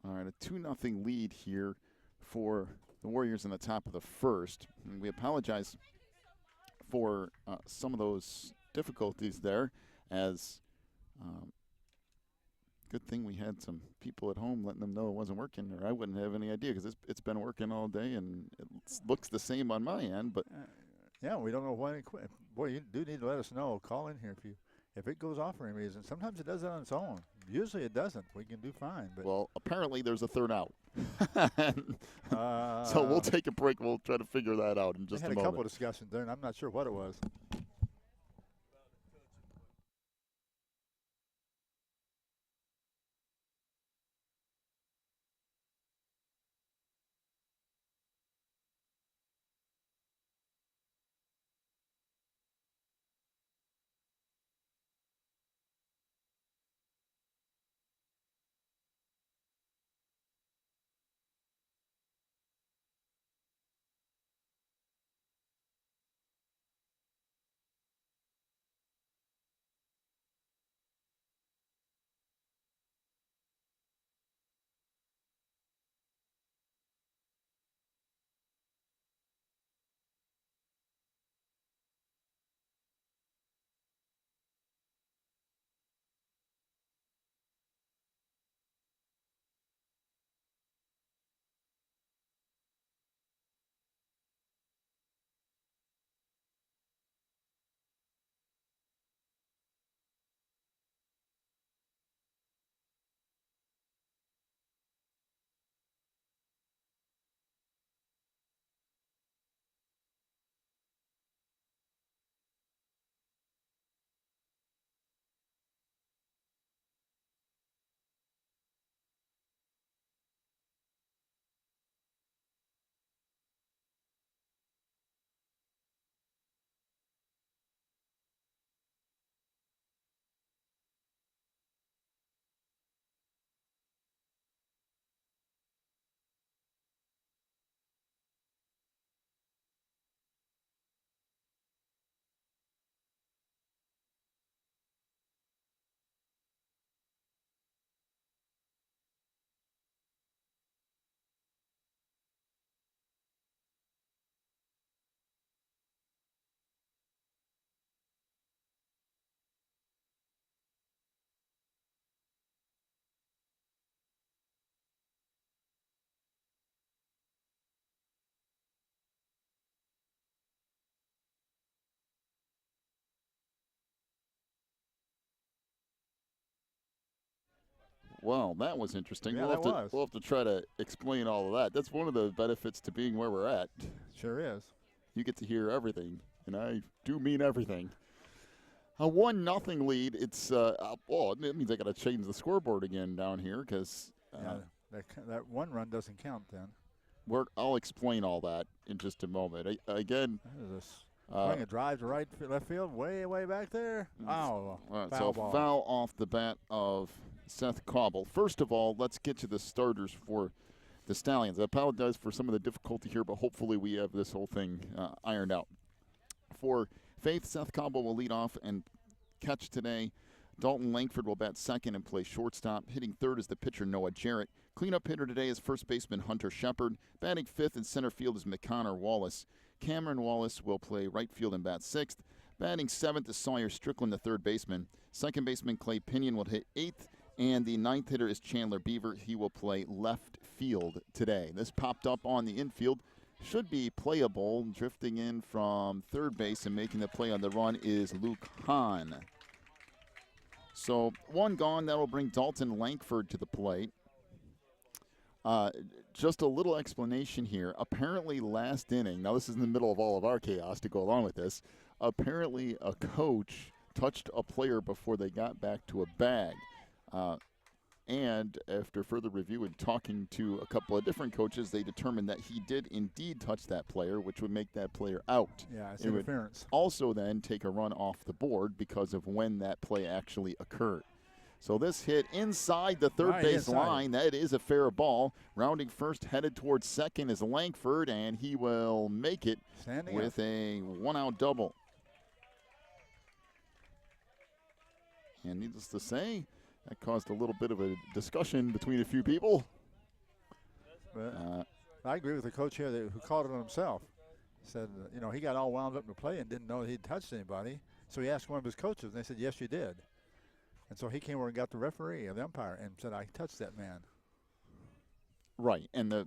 All right, a 2-0 lead here for the Warriors in the top of the first. And we apologize for some of those difficulties there, as good thing we had some people at home letting them know it wasn't working, or I wouldn't have any idea, because it's been working all day and it looks the same on my end. But yeah, we don't know why it quit. Boy, you do need to let us know. Call in here if it goes off for any reason. Sometimes it does it on its own. Usually it doesn't. We can do fine. But well, apparently there's a third out. So we'll take a break. We'll try to figure that out in just a moment. We had a couple of discussions there, and I'm not sure what it was. Well, that was interesting. Yeah, We'll have to try to explain all of that. That's one of the benefits to being where we're at. Sure is. You get to hear everything, and I do mean everything. A 1-0 lead. It's well, it means I got to change the scoreboard again down here, because that one run doesn't count then. I'll explain all that in just a moment. Again, playing a drive to left field, way back there. Oh, so foul off the bat of Seth Cobble. First of all, let's get to the starters for the Stallions. I apologize for some of the difficulty here, but hopefully we have this whole thing ironed out. For Faith, Seth Cobble will lead off and catch today. Dalton Langford will bat second and play shortstop. Hitting third is the pitcher Noah Jarrett. Cleanup hitter today is first baseman Hunter Shepard. Batting fifth in center field is McConnor Wallace. Cameron Wallace will play right field and bat sixth. Batting seventh is Sawyer Strickland, the third baseman. Second baseman Clay Pinion will hit eighth. And the ninth hitter is Chandler Beaver. He will play left field today. This popped up on the infield. Should be playable. Drifting in from third base and making the play on the run is Luke Hahn. So one gone. That will bring Dalton Langford to the plate. Just a little explanation here. Apparently last inning, now this is in the middle of all of our chaos to go along with this, apparently a coach touched a player before they got back to a bag. And after further review and talking to a couple of different coaches, they determined that he did indeed touch that player, which would make that player out. Yeah, it's interference. Also then take a run off the board because of when that play actually occurred. So this hit inside the third base line. That is a fair ball. Rounding first, headed towards second is Langford, and he will make it with a one-out double. And needless to say, that caused a little bit of a discussion between a few people. But I agree with the coach here who called it on himself. Said, he got all wound up in the play and didn't know he'd touched anybody. So he asked one of his coaches, and they said, yes, you did. And so he came over and got the referee or the umpire and said, I touched that man. Right, and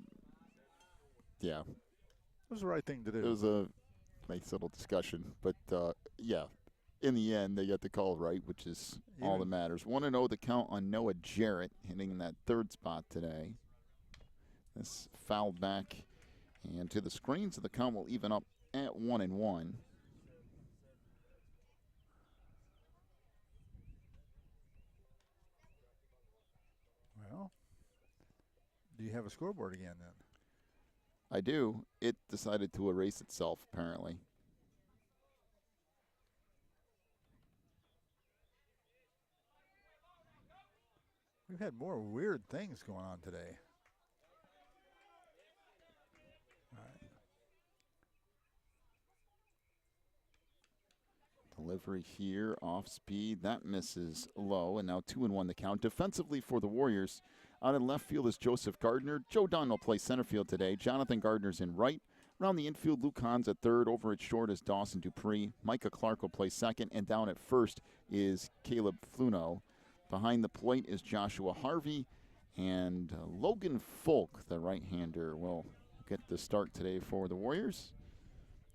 yeah. It was the right thing to do. It was a nice little discussion. But, yeah, in the end, they got the call right, which is all that matters. 1-0 the count on Noah Jarrett, hitting in that third spot today. This fouled back and to the screen, so the count will even up at 1-1. Well, do you have a scoreboard again then? I do. It decided to erase itself, apparently. We've had more weird things going on today. All right. Delivery here, off speed. That misses low, and now 2-1 the count. Defensively for the Warriors, out in left field is Joseph Gardner. Joe Dunn will play center field today. Jonathan Gardner's in right. Around the infield, Luke Hans at third. Over at short is Dawson Dupree. Micah Clark will play second, and down at first is Caleb Fluno. Behind the plate is Joshua Harvey, and Logan Folk, the right-hander, will get the start today for the Warriors.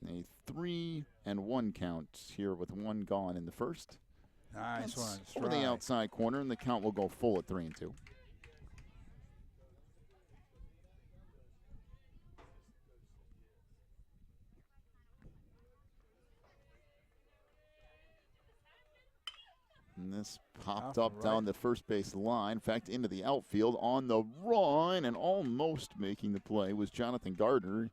A 3-1 count here with one gone in the first. Nice one. Over the outside corner, and the count will go full at 3-2. And this popped up down the first base line. In fact, into the outfield on the run and almost making the play was Jonathan Gardner.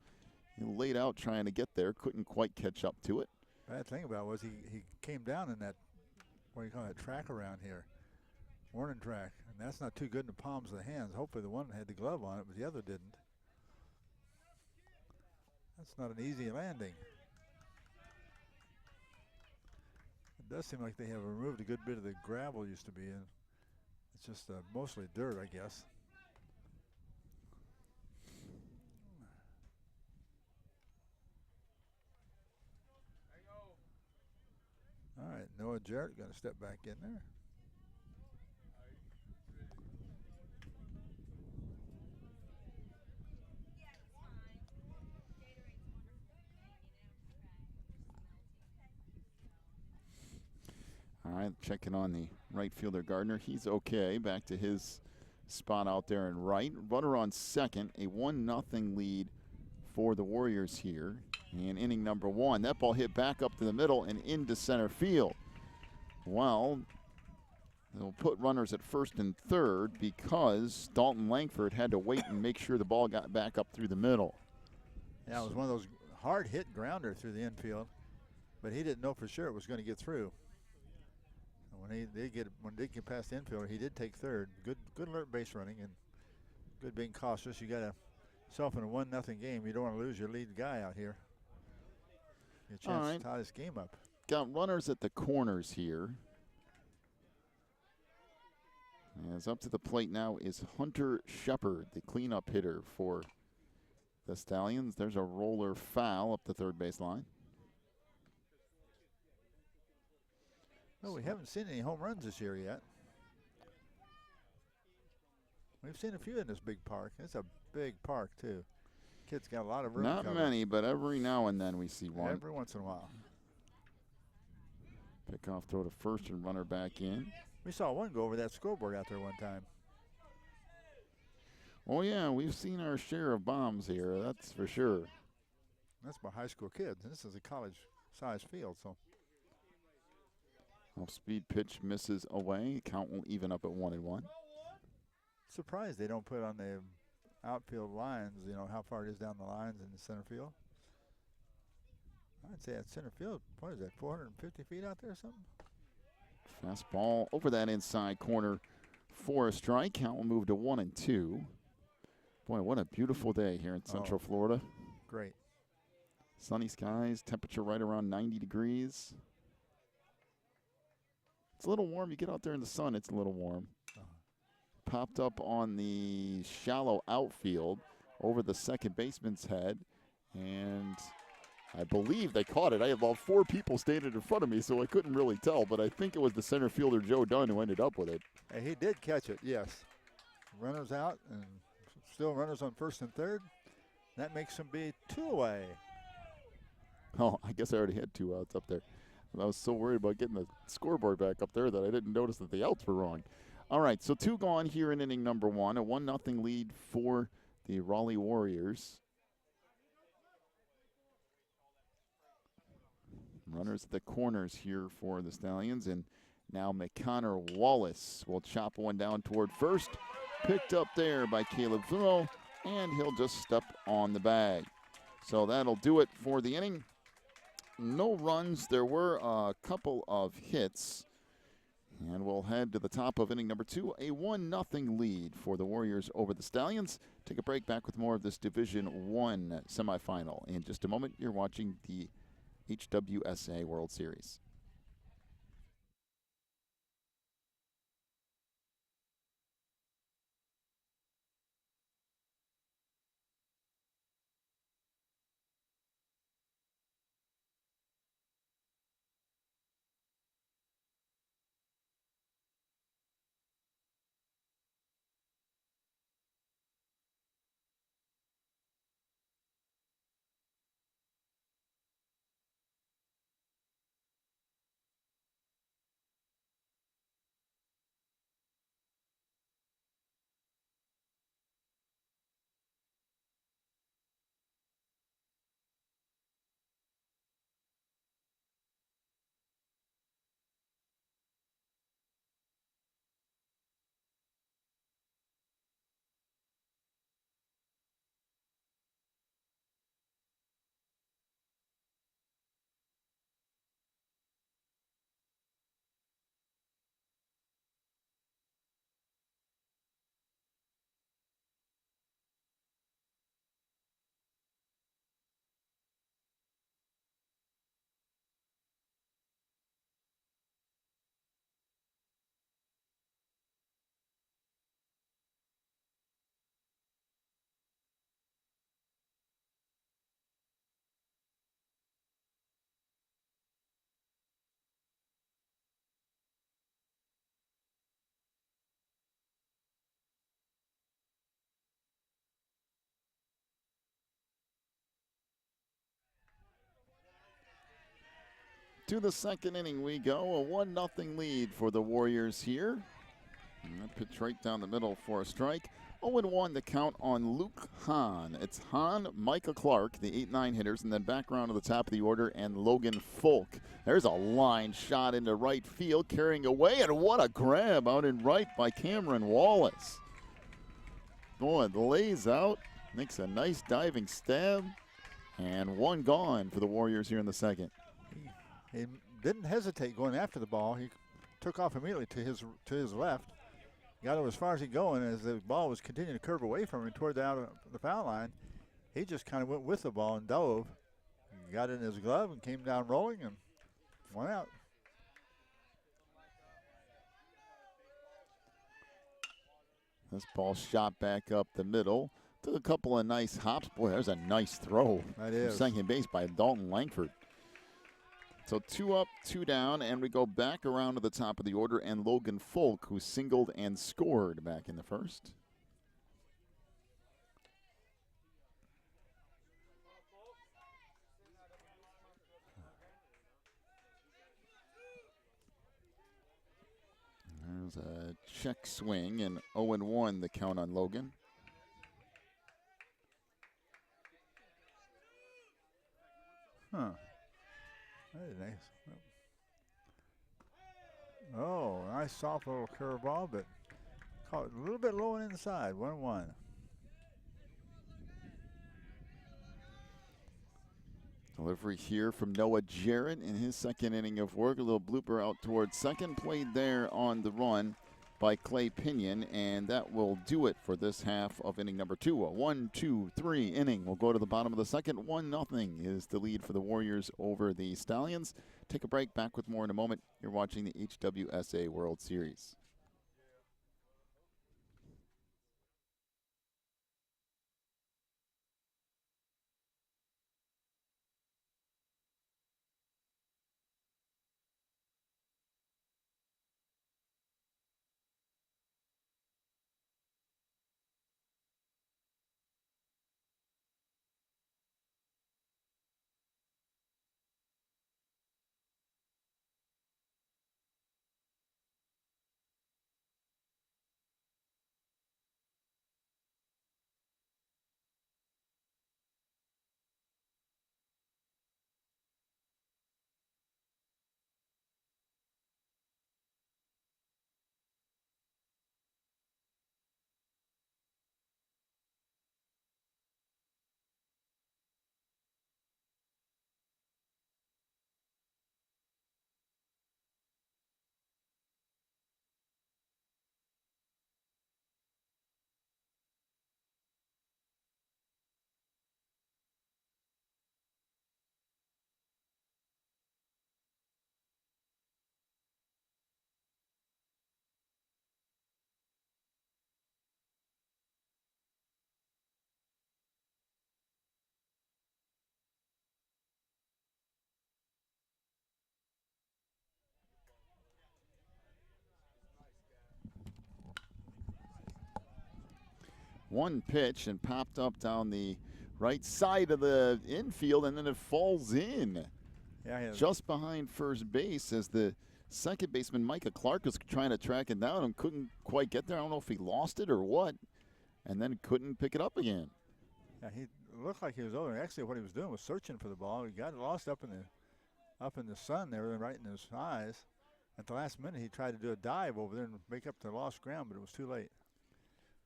He laid out trying to get there, couldn't quite catch up to it. Bad thing about it was he came down in that, what do you call it, track around here, warning track. And that's not too good in the palms of the hands. Hopefully the one had the glove on it, but the other didn't. That's not an easy landing. It does seem like they have removed a good bit of the gravel used to be in. It's just mostly dirt, I guess. All right, Noah Jarrett going to step back in there. All right, checking on the right fielder Gardner. He's okay. Back to his spot out there in right. Runner on second. A 1-0 lead for the Warriors here. And inning number one. That ball hit back up to the middle and into center field. Well, they'll put runners at first and third because Dalton Langford had to wait and make sure the ball got back up through the middle. Yeah, it was one of those hard hit grounder through the infield, but he didn't know for sure it was going to get through. When he did get past the infielder, he did take third. Good alert base running and good being cautious. You got yourself in a 1-0 game. You don't want to lose your lead guy out here. Get a chance to tie this game up. Got runners at the corners here. As up to the plate now is Hunter Shepard, the cleanup hitter for the Stallions. There's a roller foul up the third base line. No, we haven't seen any home runs this year yet. We've seen a few in this big park. It's a big park, too. Kids got a lot of room. Not many, but every now and then we see one. Every once in a while. Pickoff throw to first and runner back in. We saw one go over that scoreboard out there one time. Oh, yeah, we've seen our share of bombs here, that's for sure. That's by high school kids. This is a college-sized field, so. Off-speed pitch misses away. Count will even up at 1-1. Surprised they don't put on the outfield lines, how far it is down the lines in the center field. I'd say at center field, what is that, 450 feet out there or something? Fastball over that inside corner for a strike. Count will move to 1-2. Boy, what a beautiful day here in Central Florida. Great. Sunny skies, temperature right around 90 degrees. It's a little warm. You get out there in the sun, it's a little warm. Popped up on the shallow outfield. over the second baseman's head, and I believe they caught it. I had about 4 people standing in front of me, so I couldn't really tell, but I think it was the center fielder, Joe Dunn, who ended up with it. And he did catch it, yes. Runners out and still runners on first and third. That makes them be 2 away. Oh, I guess I already had 2 outs up there. I was so worried about getting the scoreboard back up there that I didn't notice that the outs were wrong. All right, so 2 gone here in inning number 1. A 1-0 lead for the Raleigh Warriors. Runners at the corners here for the Stallions, and now McConnor Wallace will chop one down toward first. Picked up there by Caleb Fumo, and he'll just step on the bag. So that'll do it for the inning. No runs. There were a couple of hits. And we'll head to the top of inning number 2. A 1-0 lead for the Warriors over the Stallions. Take a break, back with more of this Division I semifinal. In just a moment, you're watching the HWSA World Series. To the second inning we go. A 1-0 lead for the Warriors here. And that pitch right down the middle for a strike. 0-1 the count on Luke Hahn. It's Hahn, Micah Clark, the 8-9 hitters, and then back around to the top of the order, and Logan Folk. There's a line shot into right field, carrying away, and what a grab out in right by Cameron Wallace. Boy, lays out, makes a nice diving stab, and 1 gone for the Warriors here in the second. He didn't hesitate going after the ball. He took off immediately to his left. Got it as far as he going. As the ball was continuing to curve away from him toward the foul line, he just kind of went with the ball and dove. Got it in his glove and came down rolling and went out. This ball shot back up the middle. Took a couple of nice hops. Boy, there's a nice throw. That is. Second base by Dalton Langford. So 2 up, 2 down, and we go back around to the top of the order, and Logan Folk, who singled and scored back in the first. There's a check swing, and 0-1 the count on Logan. Huh. Very nice. Oh, nice soft little curveball, but caught a little bit low and inside. 1-1. Delivery here from Noah Jarrett in his second inning of work. A little blooper out towards second. Played there on the run by Clay Pinion, and that will do it for this half of inning number 2. A 1-2-3 inning. We'll go to the bottom of the second. 1-0 is the lead for the Warriors over the Stallions. Take a break. Back with more in a moment. You're watching the HWSA World Series. one pitch and popped up down the right side of the infield, and then it falls in just behind first base as the second baseman, Micah Clark, was trying to track it down and couldn't quite get there. I don't know if he lost it or what, and then couldn't pick it up again. Yeah, he looked like he was over. Actually, what he was doing was searching for the ball. He got lost up in the sun there, right in his eyes. At the last minute, he tried to do a dive over there and make up the lost ground, but it was too late.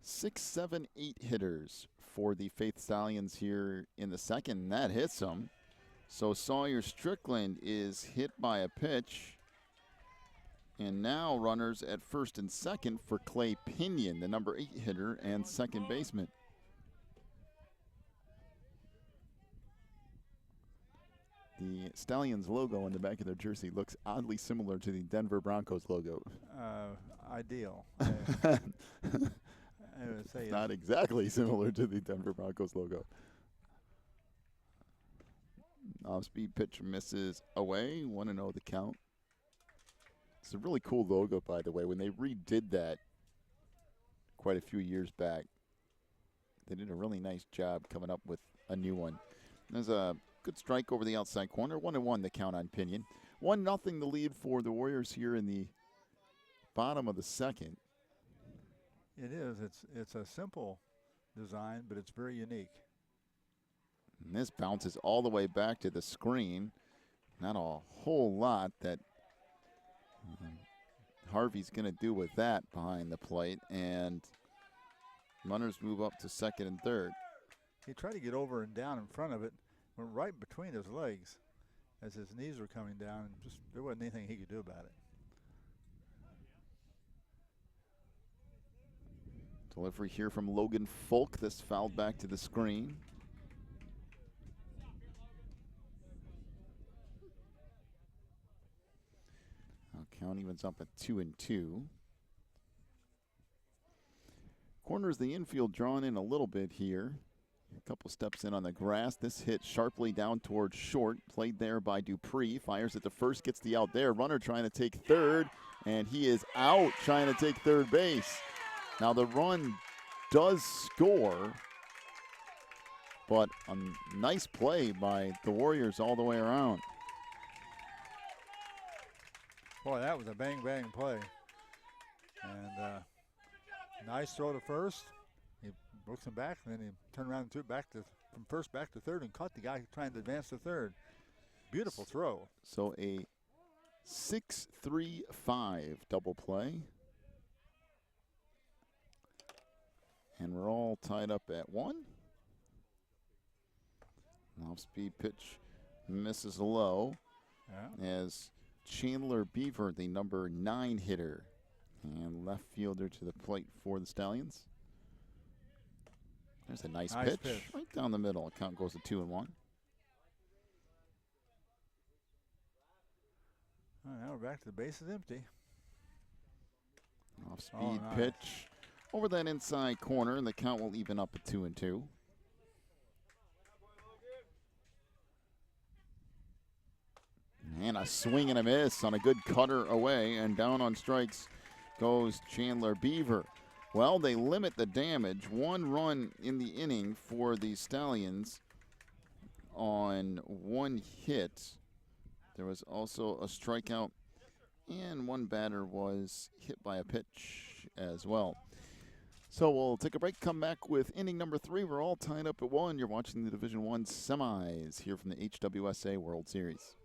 6, 7, 8 hitters for the Faith Stallions here in the second, and that hits them. So Sawyer Strickland is hit by a pitch. And now runners at first and second for Clay Pinion, the number 8 hitter and second baseman. The Stallions logo on the back of their jersey looks oddly similar to the Denver Broncos logo. Ideal. I would say not exactly similar to the Denver Broncos logo. Off-speed pitch misses away. 1-0 the count. It's a really cool logo, by the way. When they redid that quite a few years back, they did a really nice job coming up with a new one. There's a good strike over the outside corner. 1-1 the count on Pinion. 1-0 the lead for the Warriors here in the bottom of the second. It is. It's a simple design, but it's very unique. And this bounces all the way back to the screen. Not a whole lot that Harvey's going to do with that behind the plate. And runners move up to second and third. He tried to get over and down in front of it, went right between his legs as his knees were coming down, and just there wasn't anything he could do about it. Delivery here from Logan Folk. This fouled back to the screen. Now count evens up at 2-2. Corners the infield drawn in a little bit here. A couple steps in on the grass. This hit sharply down towards short. Played there by Dupree. Fires it to first, gets the out there. Runner trying to take third, and he is out trying to take third base. Now the run does score, but a nice play by the Warriors all the way around. Boy, that was a bang-bang play. And nice throw to first. He looks him back, and then he turned around and threw it back from first back to third and caught the guy trying to advance to third. Beautiful throw. So a 6-3-5 double play. And we're all tied up at 1. Off-speed pitch misses low as Chandler Beaver, the number 9 hitter, and left fielder to the plate for the Stallions. There's a nice pitch right down the middle. Count goes to 2-1. Now we're back to the bases empty. Off-speed pitch over that inside corner, and the count will even up at 2-2. And a swing and a miss on a good cutter away, and down on strikes goes Chandler Beaver. Well, they limit the damage. 1 run in the inning for the Stallions on 1 hit. There was also a strikeout, and 1 batter was hit by a pitch as well. So we'll take a break, come back with inning number 3. We're all tied up at 1. You're watching the Division I semis here from the HWSA World Series.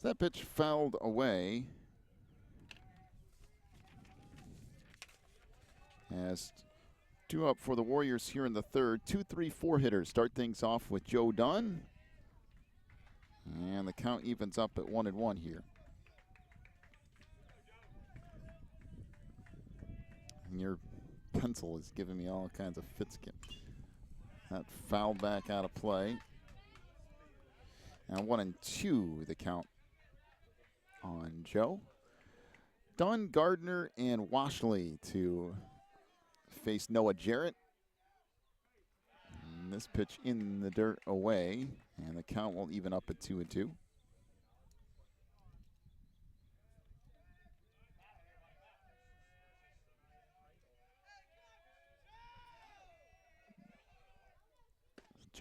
That pitch fouled away. As 2 up for the Warriors here in the third. 2-3-4 hitters start things off with Joe Dunn. And the count evens up at 1-1 here. And your pencil is giving me all kinds of fits again. That fouled back out of play. And 1-2 the count on Joe. Dunn, Gardner, and Washley to face Noah Jarrett. And this pitch in the dirt away, and the count will even up at 2-2.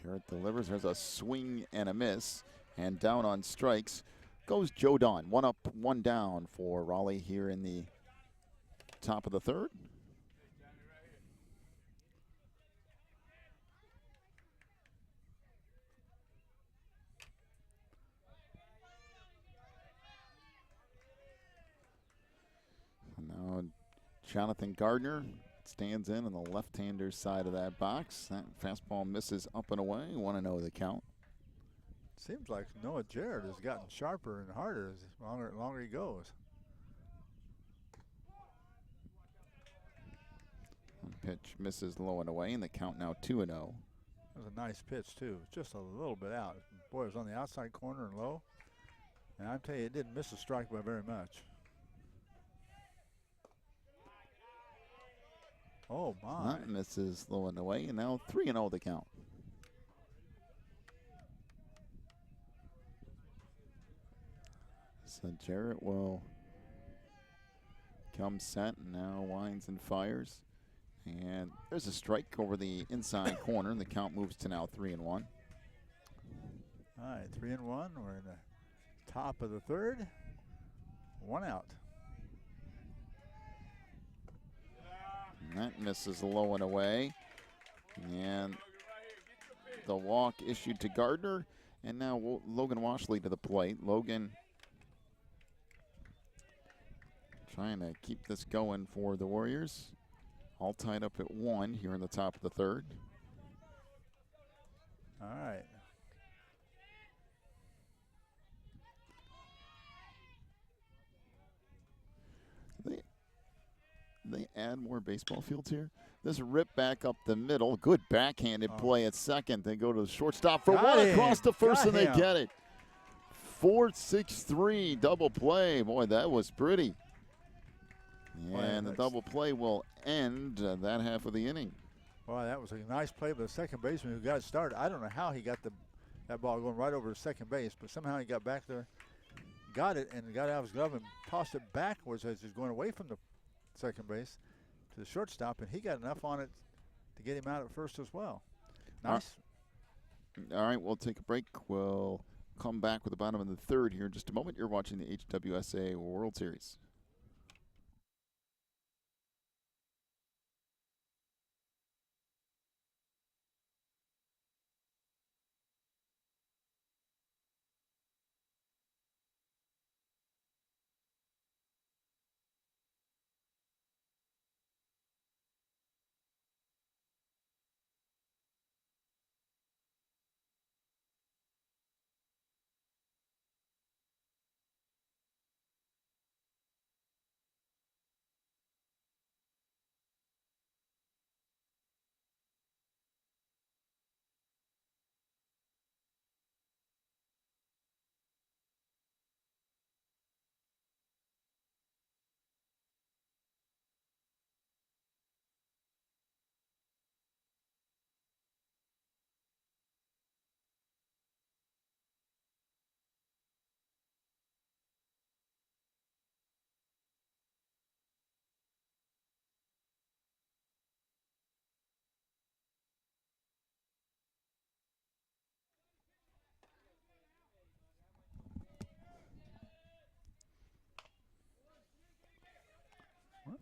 Jarrett delivers. There's a swing and a miss, and down on strikes goes Joe Dunn. 1 up, 1 down for Raleigh here in the top of the third. Now Jonathan Gardner stands in on the left-hander side of that box. That fastball misses up and away. 1-0 the count. Seems like Noah Jarrett has gotten sharper and harder as longer he goes. One pitch misses low and away, and the count now 2-0. That was a nice pitch too, just a little bit out. Boy, it was on the outside corner and low. And I tell you, it didn't miss a strike by very much. Oh my! That misses low and away, and now 3-0 the count. So Jarrett will come set and now winds and fires. And there's a strike over the inside corner, and the count moves to now 3-1. All right, 3-1. We're in the top of the third. 1 out. And that misses low and away. And the walk issued to Gardner. And now Logan Washley to the plate. Logan trying to keep this going for the Warriors. All tied up at 1 here in the top of the third. All right. They add more baseball fields here. This rip back up the middle. Good backhanded play at second. They go to the shortstop for one across the first, and they get it. 4-6-3 double play. Boy, that was pretty. And the double play will end that half of the inning. Boy, that was a nice play by the second baseman who got it started. I don't know how he got that ball going right over to second base, but somehow he got back there, got it, and got out of his glove and tossed it backwards as he's going away from the second base to the shortstop, and he got enough on it to get him out at first as well. Nice. All right, we'll take a break. We'll come back with the bottom of the third here in just a moment. You're watching the HWSA World Series.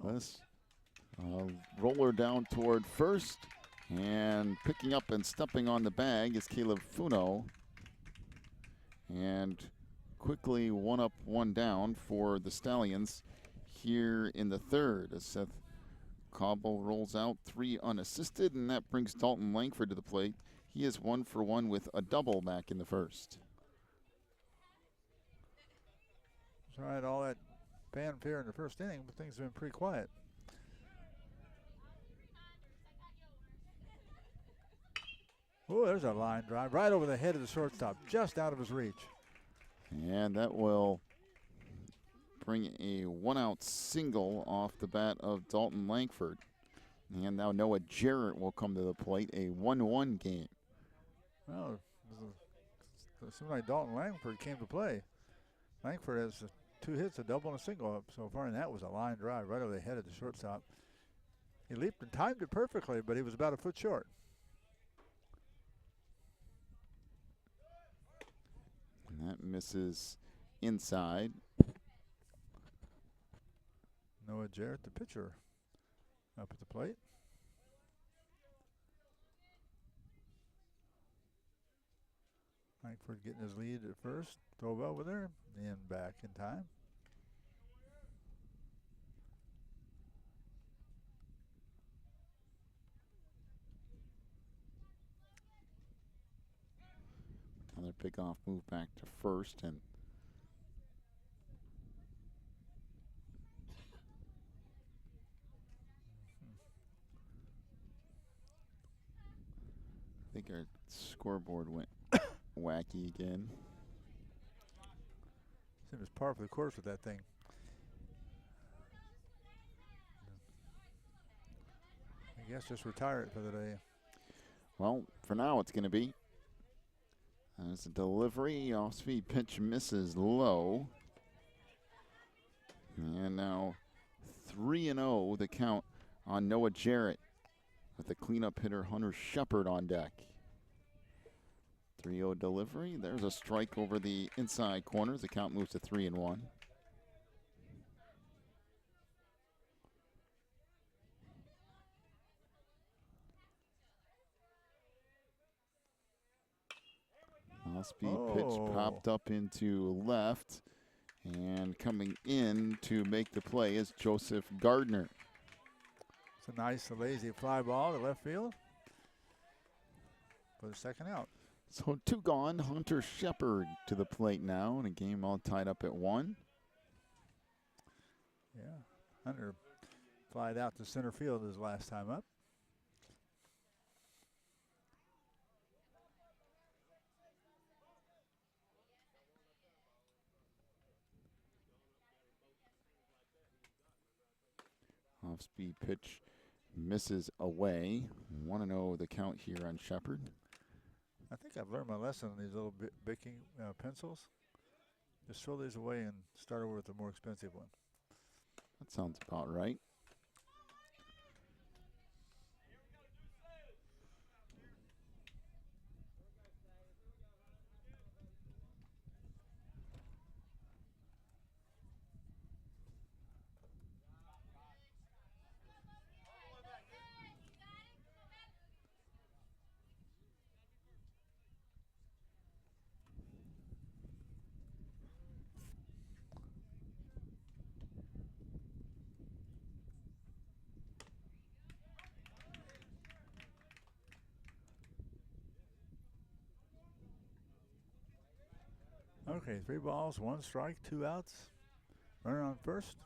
This roller down toward first, and picking up and stepping on the bag is Caleb Funo. And quickly 1 up, 1 down for the Stallions here in the third as Seth Cobble rolls out 3 unassisted, and that brings Dalton Langford to the plate. He is 1 for 1 with a double back in the first. All right, all that fanfare in the first inning, but things have been pretty quiet. Oh, there's a line drive right over the head of the shortstop, just out of his reach. And that will bring a 1-out single off the bat of Dalton Langford. And now Noah Jarrett will come to the plate, a 1-1 game. Well, it seemed like Dalton Langford came to play. Langford has 2 hits, a double and a single up so far, and that was a line drive right over the head of the shortstop. He leaped and timed it perfectly, but he was about a foot short. And that misses inside. Noah Jarrett, the pitcher, up at the plate. Langford getting his lead at first. Throw over there, and back in time. Another pickoff move back to first, and I think our scoreboard went wacky again. Seems it's par for the course with that thing. I guess just retire it for the day. Well, for now it's going to be. There's a delivery. Off-speed pitch misses low. And now 3-0 the count on Noah Jarrett with the cleanup hitter Hunter Shepard on deck. 3-0 delivery. There's a strike over the inside corners. The count moves to 3-1. Off-speed pitch popped up into left, and coming in to make the play is Joseph Gardner. It's a nice, lazy fly ball to left field for the second out. So 2 gone. Hunter Shepard to the plate now, and a game all tied up at 1. Yeah, Hunter flied out to center field his last time up. Off-speed pitch misses away. 1-0 the count here on Shepard. I think I've learned my lesson on these little baking pencils. Just throw these away and start over with a more expensive one. That sounds about right. Okay, 3 balls, 1 strike, 2 outs. Runner on first.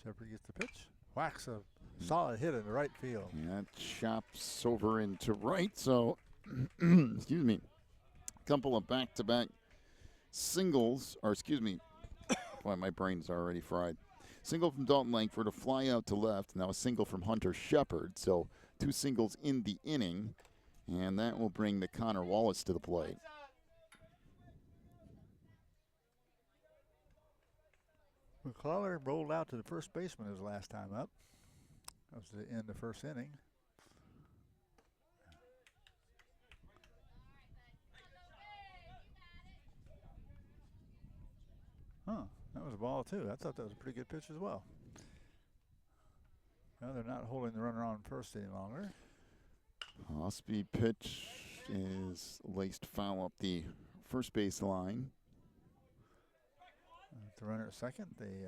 Shepard gets the pitch. Whacks a solid hit in the right field. Yeah, that chops over into right, so, excuse me, couple of back-to-back singles, or excuse me, boy, my brain's already fried. Single from Dalton Langford, a fly out to left, now a single from Hunter Shepard, so 2 singles in the inning, and that will bring the Connor Wallace to the plate. McCullough rolled out to the first baseman his last time up. That was the end of the first inning. Huh, that was a ball too. I thought that was a pretty good pitch as well. Well, they're not holding the runner on first any longer. Off-speed pitch is laced foul up the first base line. The runner at second, they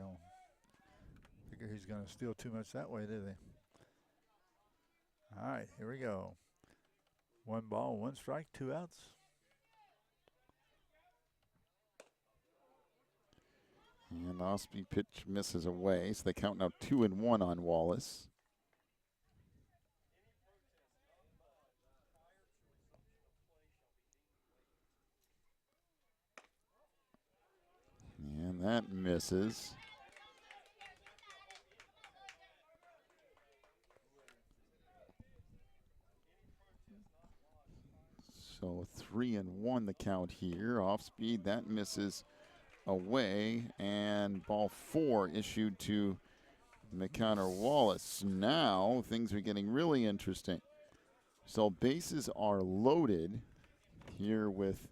figure he's going to steal too much that way, do they? All right, here we go. 1 ball, 1 strike, 2 outs. And Osby pitch misses away, so they count now 2-1 on Wallace. And that misses. So 3-1 the count here. Off speed, that misses away. And ball 4 issued to McConnor Wallace. Now things are getting really interesting. So bases are loaded here with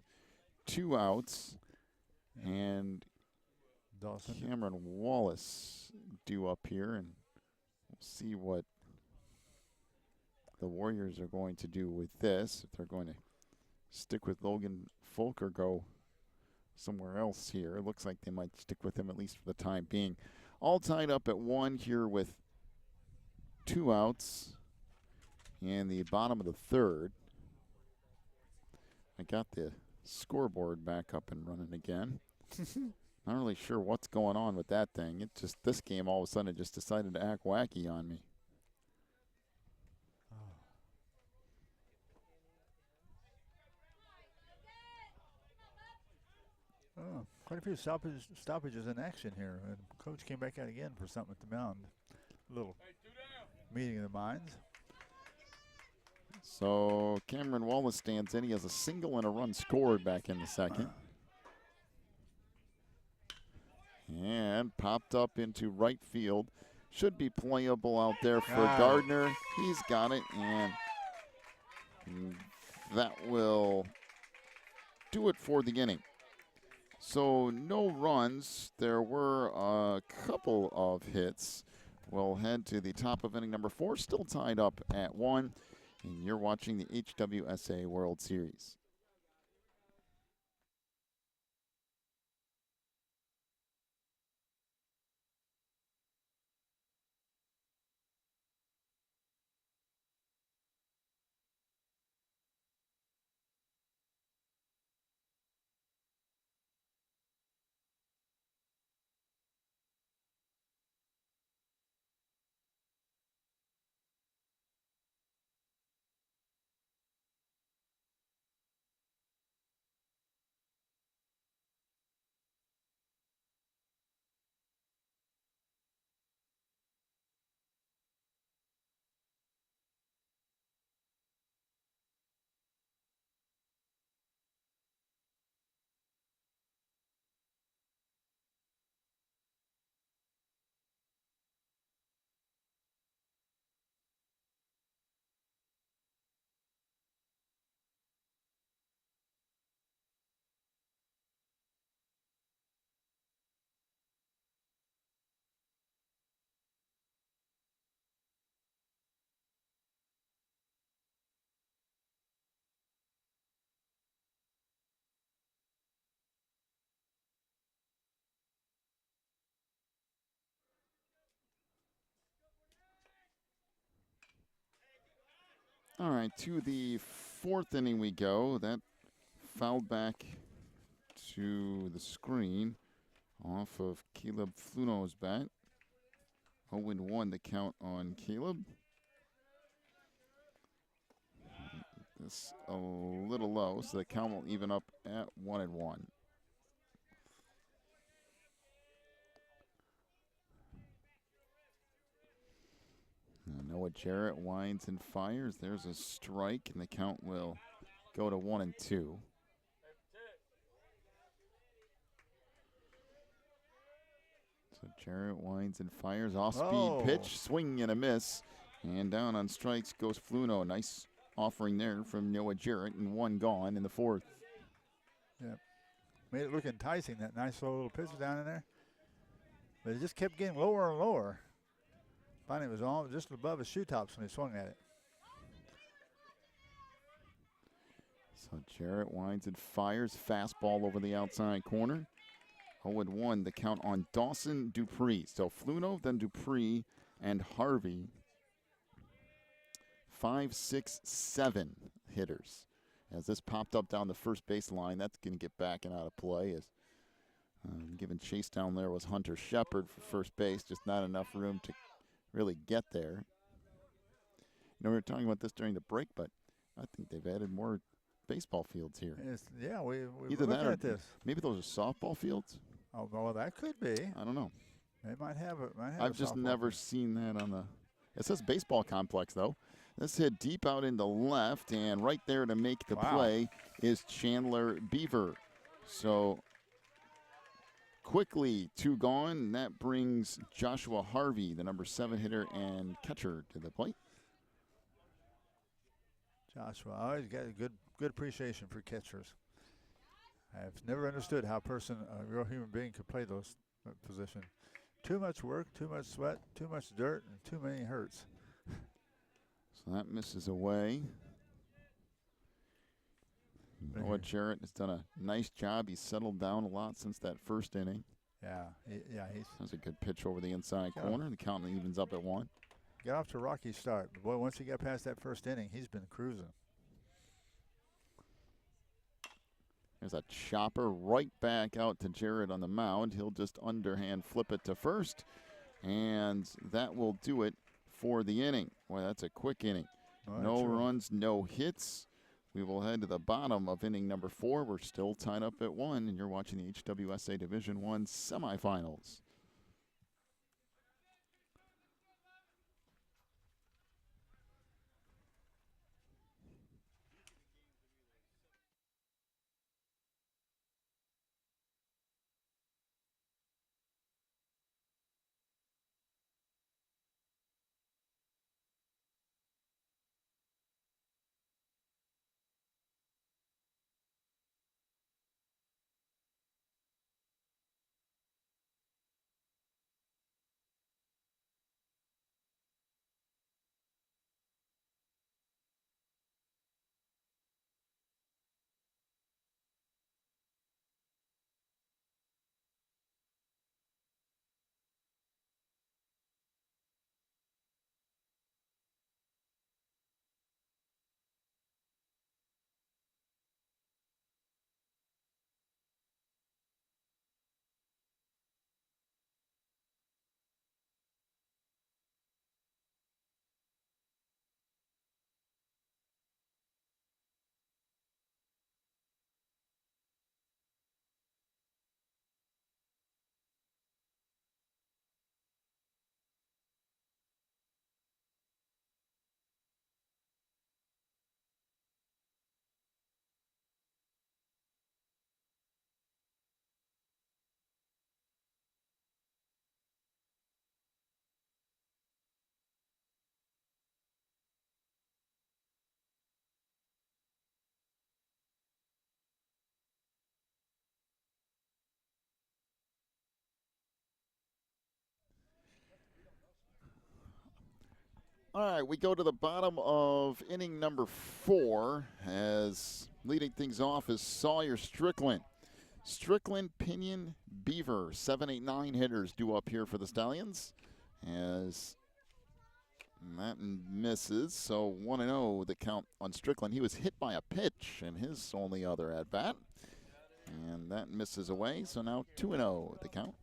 2 outs. And Dawson. Cameron Wallace due up here, and we'll see what the Warriors are going to do with this. If they're going to stick with Logan Folk or go somewhere else here. It looks like they might stick with him at least for the time being. All tied up at 1 here with 2 outs and the bottom of the 3rd. I got the scoreboard back up and running again. Not really sure what's going on with that thing. It just, this game all of a sudden it just decided to act wacky on me. Oh, quite a few stoppages in action here. And coach came back out again for something at the mound. A little meeting of the minds. So Cameron Wallace stands in. He has a single and a run scored back in the 2nd. And popped up into right field. Should be playable out there for Gardner. He's got it, and that will do it for the inning. So no runs. There were a couple of hits. We'll head to the top of inning number 4, still tied up at 1. And you're watching the HWSA World Series. All right, to the 4th inning we go. That fouled back to the screen off of Caleb Fluno's bat. 0-1 the count on Caleb. This a little low, so the count will even up at 1-1. Noah Jarrett winds and fires. There's a strike, and the count will go to 1-2. So Jarrett winds and fires. Off-speed pitch, swing and a miss. And down on strikes goes Fluno. Nice offering there from Noah Jarrett, and 1 gone in the 4th. Yep. Made it look enticing, that nice little pitch down in there. But it just kept getting lower and lower. Finally, it was all just above his shoe tops when he swung at it. So Jarrett winds and fires. Fastball over the outside corner. 0-1 the count on Dawson Dupree. So Fluno, then Dupree, and Harvey. 5, 6, 7 hitters. As this popped up down the first base line, that's going to get back and out of play. As given chase down there was Hunter Shepard for first base, just not enough room to really get there. You know, we were talking about this during the break, but I think they've added more baseball fields here. Yeah, we Either looked that or at this. maybe those are softball fields. Oh, well, that could be. I don't know. They might have it. I've just never seen that on the. It says baseball complex though. This hit deep out into left, and right there to make the play is Chandler Beaver. So quickly 2 gone, and that brings Joshua Harvey, the number 7 hitter and catcher, to the plate. Joshua always got a good appreciation for catchers. I've never understood how a real human being could play those position. Too much work, too much sweat, too much dirt, and too many hurts. So that misses away. Noah Jarrett has done a nice job. He's settled down a lot since that first inning. That's a good pitch over the inside corner. The count evens up at 1. Got off to a rocky start. But boy, once he got past that first inning, he's been cruising. There's a chopper right back out to Jarrett on the mound. He'll just underhand flip it to first, and that will do it for the inning. Boy, that's a quick inning. No runs, no hits. We will head to the bottom of inning number 4. We're still tied up at 1, and you're watching the HWSA Division I semifinals. All right, we go to the bottom of inning number 4 as leading things off is Sawyer Strickland. Strickland, Pinion, Beaver, 7, 8, 9 hitters due up here for the Stallions as that misses. So 1-0 the count on Strickland. He was hit by a pitch in his only other at-bat, and that misses away. So now 2-0 the count.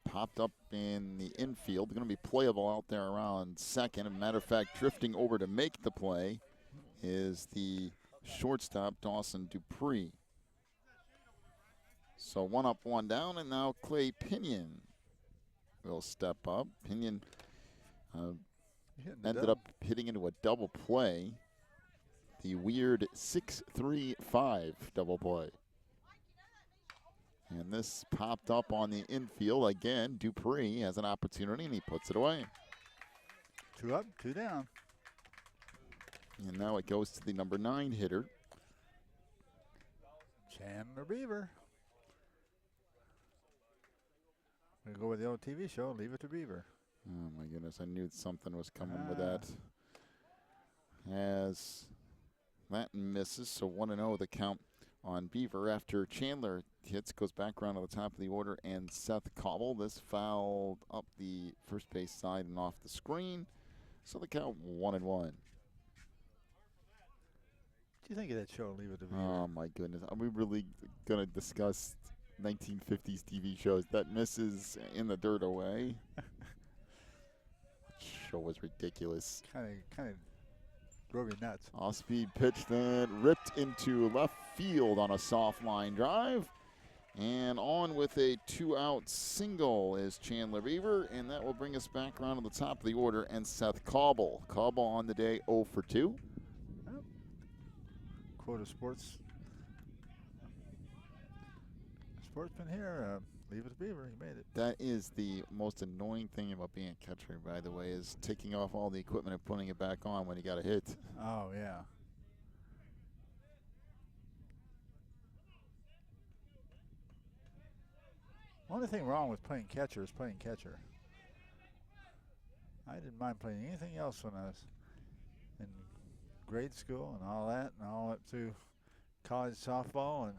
Popped up in the infield. Going to be playable out there around second. As a matter of fact, drifting over to make the play is the shortstop, Dawson Dupree. So 1 up, 1 down, and now Clay Pinion will step up. Pinion ended up hitting into a double play. The weird 6-3-5 double play. And this popped up on the infield. Again, Dupree has an opportunity, and he puts it away. 2 up, 2 down. And now it goes to the number 9 hitter. Chandler Beaver. We go with the old TV show, Leave It to Beaver. Oh, my goodness. I knew something was coming with that. As that misses, so 1-0 the count on Beaver after Chandler hits, goes back around to the top of the order, and Seth Cobble. This fouled up the first base side and off the screen. So the count 1-1. What do you think of that show, Leave It to Beaver? Oh, my goodness. Are we really going to discuss 1950s TV shows? That misses in the dirt away. That show was ridiculous. Kind of drove you nuts. Off-speed pitch then ripped into left field on a soft line drive. And on with a 2-out single is Chandler Beaver, and that will bring us back around to the top of the order and Seth Cobble. Cobble on the day 0 for 2. Quota Sportsman here. Leave It to Beaver. He made it. That is the most annoying thing about being a catcher, by the way, is taking off all the equipment and putting it back on when you got a hit. Oh, yeah. Only thing wrong with playing catcher is playing catcher. I didn't mind playing anything else when I was in grade school and all that, and all up through college softball.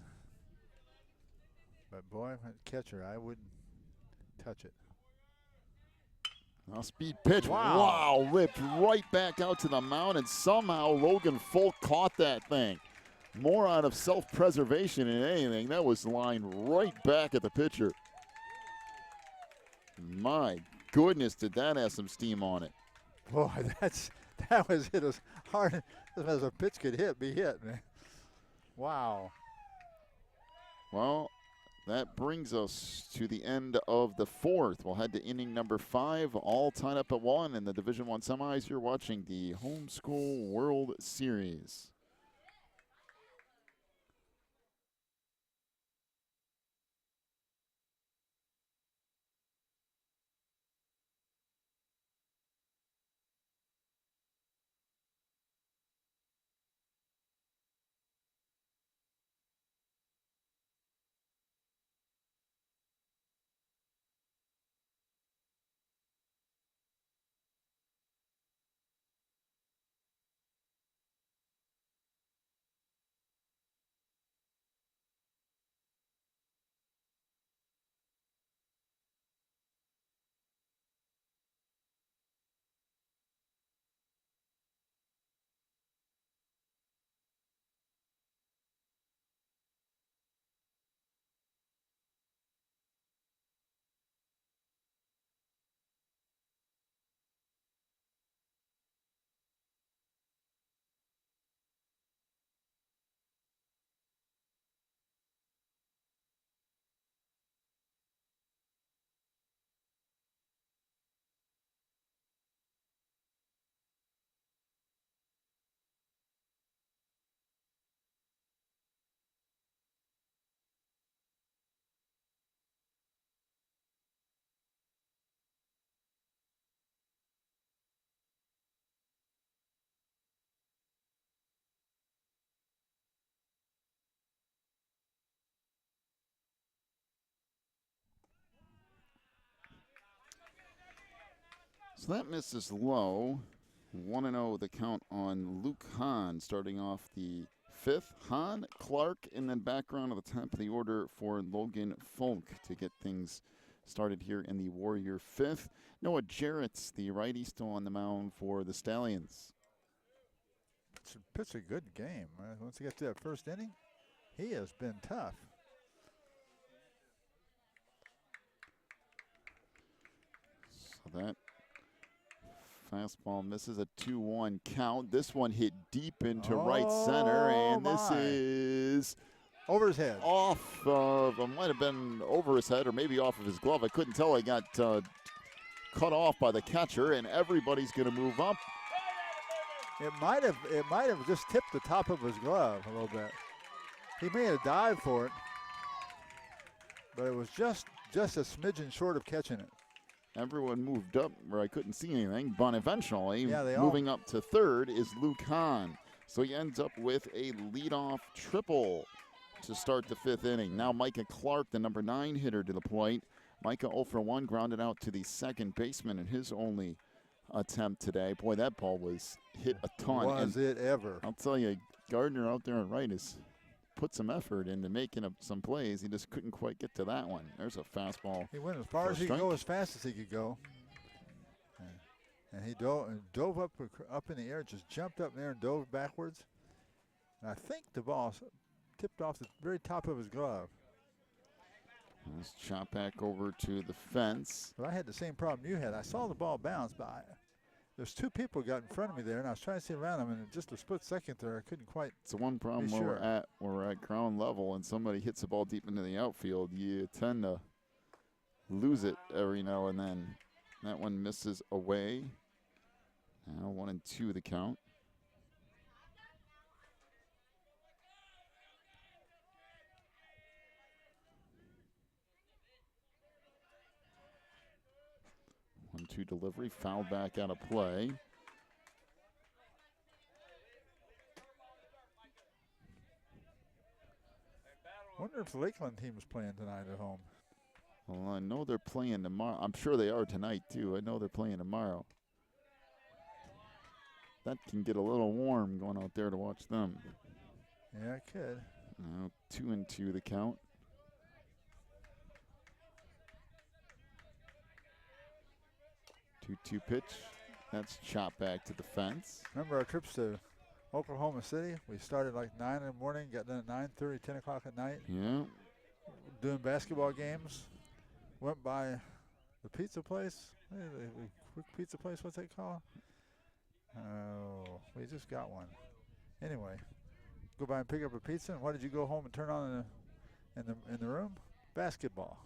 But boy, catcher, I wouldn't touch it. Now speed pitch. Wow, ripped right back out to the mound, and somehow Logan Folk caught that thing. More out of self-preservation than anything. That was lined right back at the pitcher. My goodness, did that have some steam on it. Boy, that was hit as hard as a pitch could be hit, man. Wow. Well, that brings us to the end of the fourth. We'll head to inning number 5, all tied up at 1 in the Division I semis. You're watching the Homeschool World Series. So that misses low. 1-0 the count on Luke Hahn starting off the 5th. Hahn, Clark, and then back around to the top of the order for Logan Folk to get things started here in the Warrior 5th. Noah Jarrett's the righty, still on the mound for the Stallions. Pitched a good game. Once he got to that first inning, he has been tough. So that fastball misses a 2-1 count. This one hit deep into right center, and this is over his head. Off of, it might have been over his head or maybe off of his glove. I couldn't tell. It got cut off by the catcher, and everybody's going to move up. It might have just tipped the top of his glove a little bit. He may have dived for it, but it was just a smidgen short of catching it. Everyone moved up where I couldn't see anything, but eventually moving up to third is Luke Hahn. So he ends up with a leadoff triple to start the 5th inning. Now Micah Clark, the number 9 hitter, to the plate. Micah 0 for 1, grounded out to the second baseman in his only attempt today. Boy, that ball was hit a ton. Was it ever? I'll tell you, Gardner out there on right has put some effort into making some plays. He just couldn't quite get to that one. There's a fastball. He went as far as he could go, as fast as he could go. And he dove up in the air, just jumped up there and dove backwards. And I think the ball tipped off the very top of his glove. Let's chop back over to the fence. But I had the same problem you had. I saw the ball bounce, but there's two people got in front of me there, and I was trying to see around them, and in just a split second there, I couldn't quite. It's the one problem where we're at ground level, and somebody hits the ball deep into the outfield, you tend to lose it every now and then. That one misses away. Now 1-2 the count. One-two delivery, fouled back out of play. Wonder if the Lakeland team is playing tonight at home. Well, I know they're playing tomorrow. I'm sure they are tonight, too. I know they're playing tomorrow. That can get a little warm going out there to watch them. Yeah, it could. Now 2-2 the count. 2-2 pitch. That's chopped back to the fence. Remember our trips to Oklahoma City? We started like 9 in the morning, got done at 9:30, 10 o'clock at night. Yeah. Doing basketball games. Went by the pizza place. The quick pizza place, what's that called? Oh, we just got one. Anyway, go by and pick up a pizza. And what did you go home and turn on in the room? Basketball.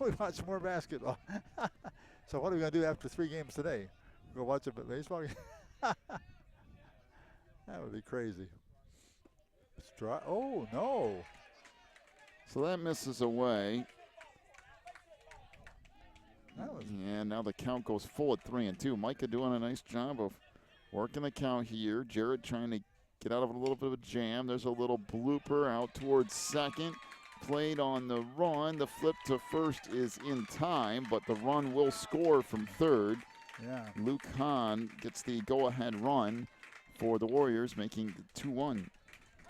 We watched more basketball. So what are we going to do after 3 games today? Go watch a baseball game? That would be crazy. Oh, no. So that misses away. And now the count goes full at 3-2. Micah doing a nice job of working the count here. Jared trying to get out of a little bit of a jam. There's a little blooper out towards second. Played on the run. The flip to first is in time, but the run will score from third. Yeah. Luke Hahn gets the go-ahead run for the Warriors, making 2-1.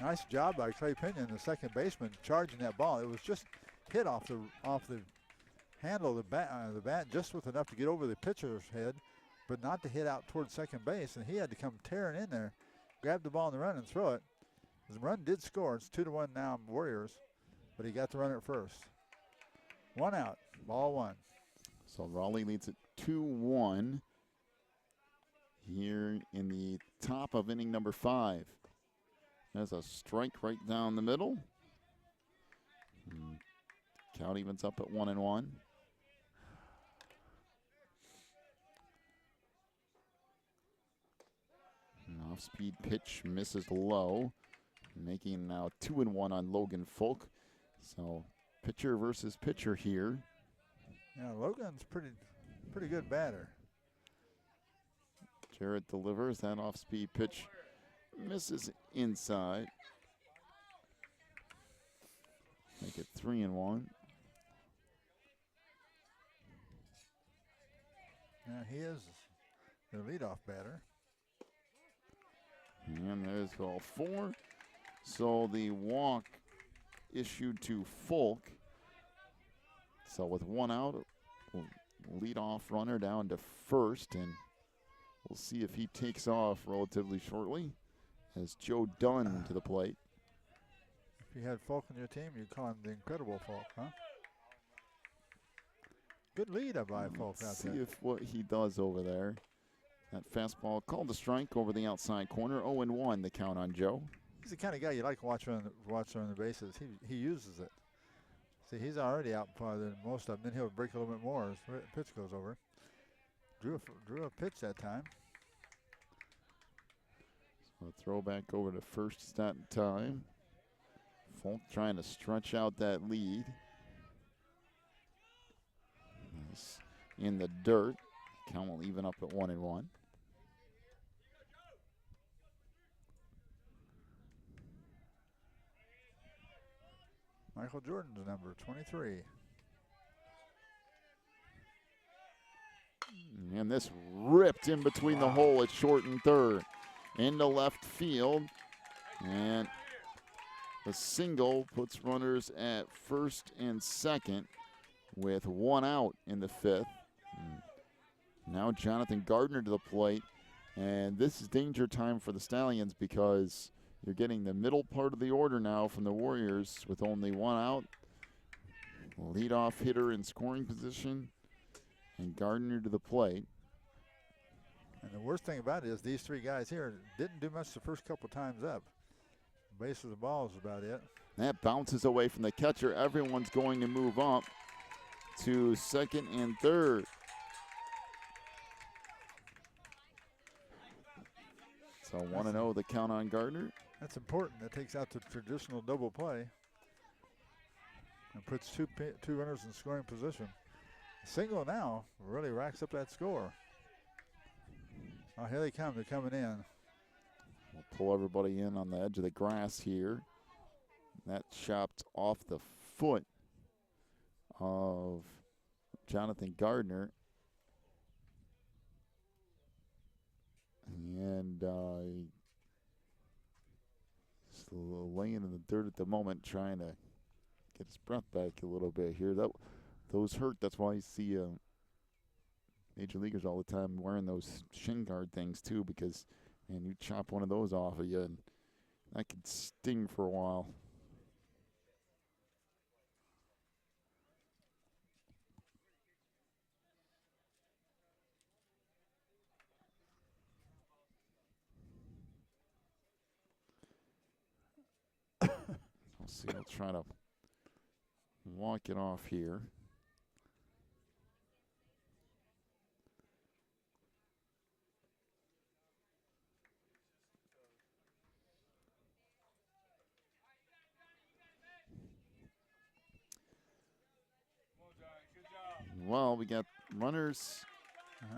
Nice job by Clay Pinion, the second baseman, charging that ball. It was just hit off the handle of the bat just with enough to get over the pitcher's head, but not to hit out towards second base. And he had to come tearing in there, grab the ball on the run and throw it. The run did score. It's 2-1 now, Warriors, but he got the runner at first. 1 out, ball 1. So Raleigh leads at 2-1 here in the top of inning number 5. There's a strike right down the middle. Count evens up at 1-1. An off-speed pitch misses low, making now 2-1 on Logan Folk. So pitcher versus pitcher here. Yeah, Logan's pretty good batter. Jarrett delivers that off-speed pitch, misses inside. Make it 3-1. Yeah, he is the leadoff batter. And there's ball 4. So the walk issued to Folk. So with 1 out, we'll lead off runner down to first, and we'll see if he takes off relatively shortly as Joe Dunn to the plate. If you had Folk on your team, you'd call him the Incredible Folk, huh? Good lead up by Folk out there. See if what he does over there. That fastball called a strike over the outside corner. 0-1 the count on Joe. He's the kind of guy you like to watch on the bases. He uses it. See, he's already out farther than most of them. Then he'll break a little bit more as the pitch goes over. Drew a pitch that time. So a throwback over to first that time. Folk trying to stretch out that lead. Nice. In the dirt. Count will even up at 1-1. Michael Jordan's number 23. And this ripped in between the hole at short and third. Into left field. And the single puts runners at first and second with one out in the fifth. Now Jonathan Gardner to the plate. And this is danger time for the Stallions because you're getting the middle part of the order now from the Warriors with only one out. Leadoff hitter in scoring position. And Gardner to the plate. And the worst thing about it is these three guys here didn't do much the first couple times up. Base of the ball is about it. That bounces away from the catcher. Everyone's going to move up to second and third. So 1-0 the count on Gardner. That's important. That takes out the traditional double play and puts two runners in scoring position. Single now really racks up that score. Oh, here they come. They're coming in. We'll pull everybody in on the edge of the grass here. That chopped off the foot of Jonathan Gardner. And he's laying in the dirt at the moment, trying to get his breath back a little bit here. Those hurt. That's why you see major leaguers all the time wearing those shin guard things too, because man, you chop one of those off of you, and that could sting for a while. Let's see. I'll try to walk it off here. Well, we got runners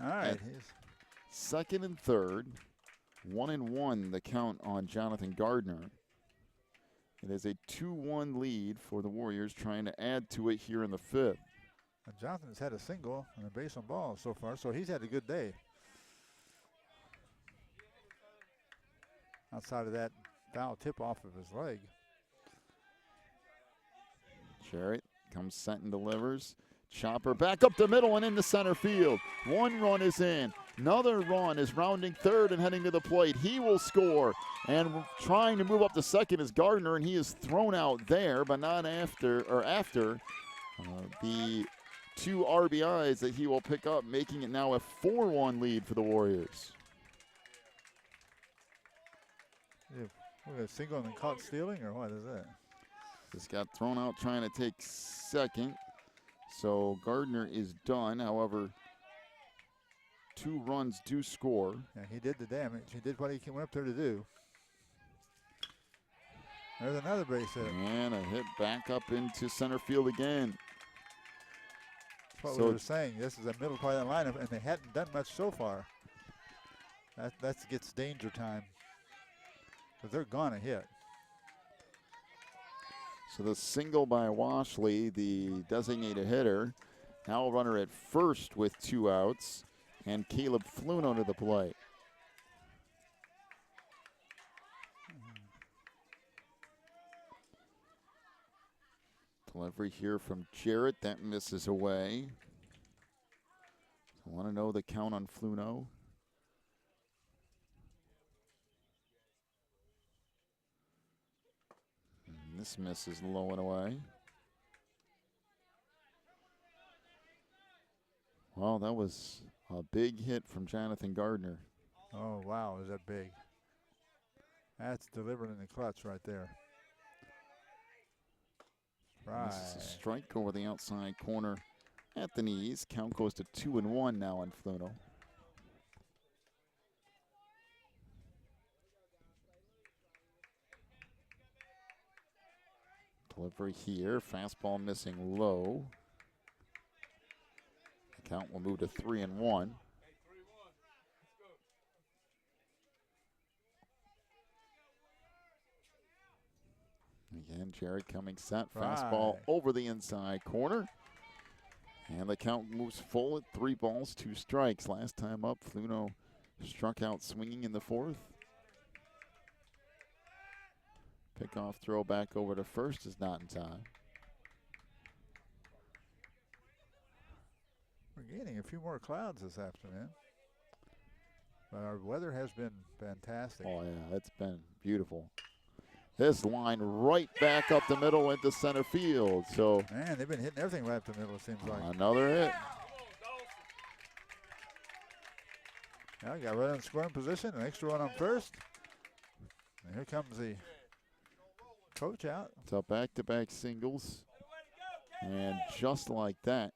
All right. at second and third. 1-1 the count on Jonathan Gardner. It is a 2-1 lead for the Warriors, trying to add to it here in the fifth. And Jonathan's had a single and a base on ball so far, so he's had a good day. Outside of that foul tip off of his leg. Jarrett comes set and delivers. Chopper back up the middle and into center field. One run is in. Another run is rounding third and heading to the plate. He will score. And trying to move up to second is Gardner, and he is thrown out there, but not after the two RBIs that he will pick up, making it now a 4-1 lead for the Warriors. Yeah, a single and then caught stealing, or what is that? Just got thrown out trying to take second. So Gardner is done. However, 2 runs do score. Yeah, he did the damage. He did what he went up there to do. There's another base hit. And a hit back up into center field again. That's what we were saying. This is a middle part of the lineup, and they hadn't done much so far. That gets danger time because they're gonna hit. So the single by Washley, the designated hitter. Now a runner at first with 2 outs, and Caleb Fluno to the plate. Delivery here from Jarrett. That misses away. I want to know the count on Fluno. And this miss is low and away. Well, that was a big hit from Jonathan Gardner. Oh, wow, is that big? That's delivering in the clutch right there. Right. This is a strike over the outside corner at the knees. Count goes to 2-1 now on Fluno. Delivery here. Fastball missing low. The count will move to 3-1. Again, Jared coming set. Fastball over the inside corner. And the count moves full at 3 balls, 2 strikes. Last time up, Fluno struck out swinging in the 4th. Pickoff throw back over to first is not in time. We're gaining a few more clouds this afternoon. But our weather has been fantastic. Oh, yeah, it's been beautiful. This line right back up the middle into center field. So, man, they've been hitting everything right up the middle, it seems like. Another hit. Now got right in scoring position, an extra one on first. And here comes the coach out. So back-to-back singles. And just like that,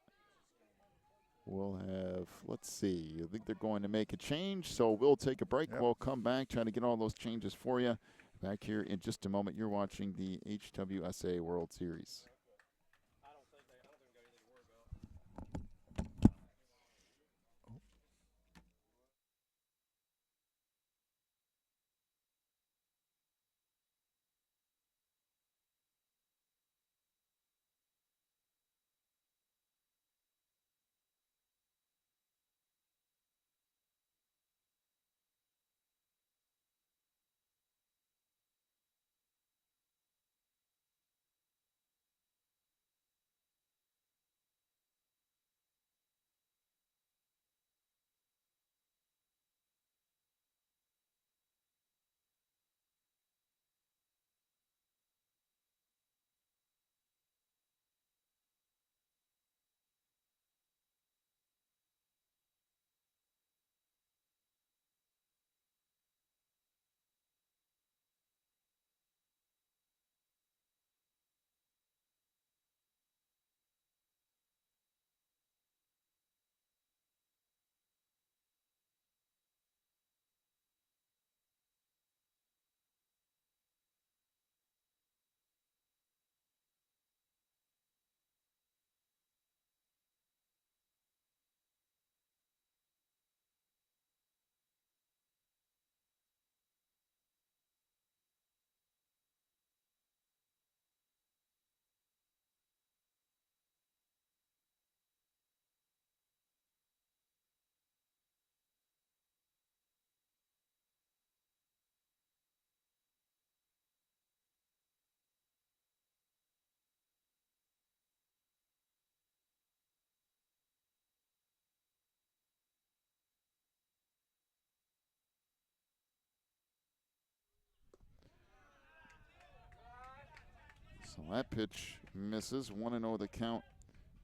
we'll have, let's see, I think they're going to make a change. So we'll take a break. Yep. We'll come back, trying to get all those changes for you. Back here in just a moment, you're watching the HWSA World Series. So that pitch misses. 1-0 the count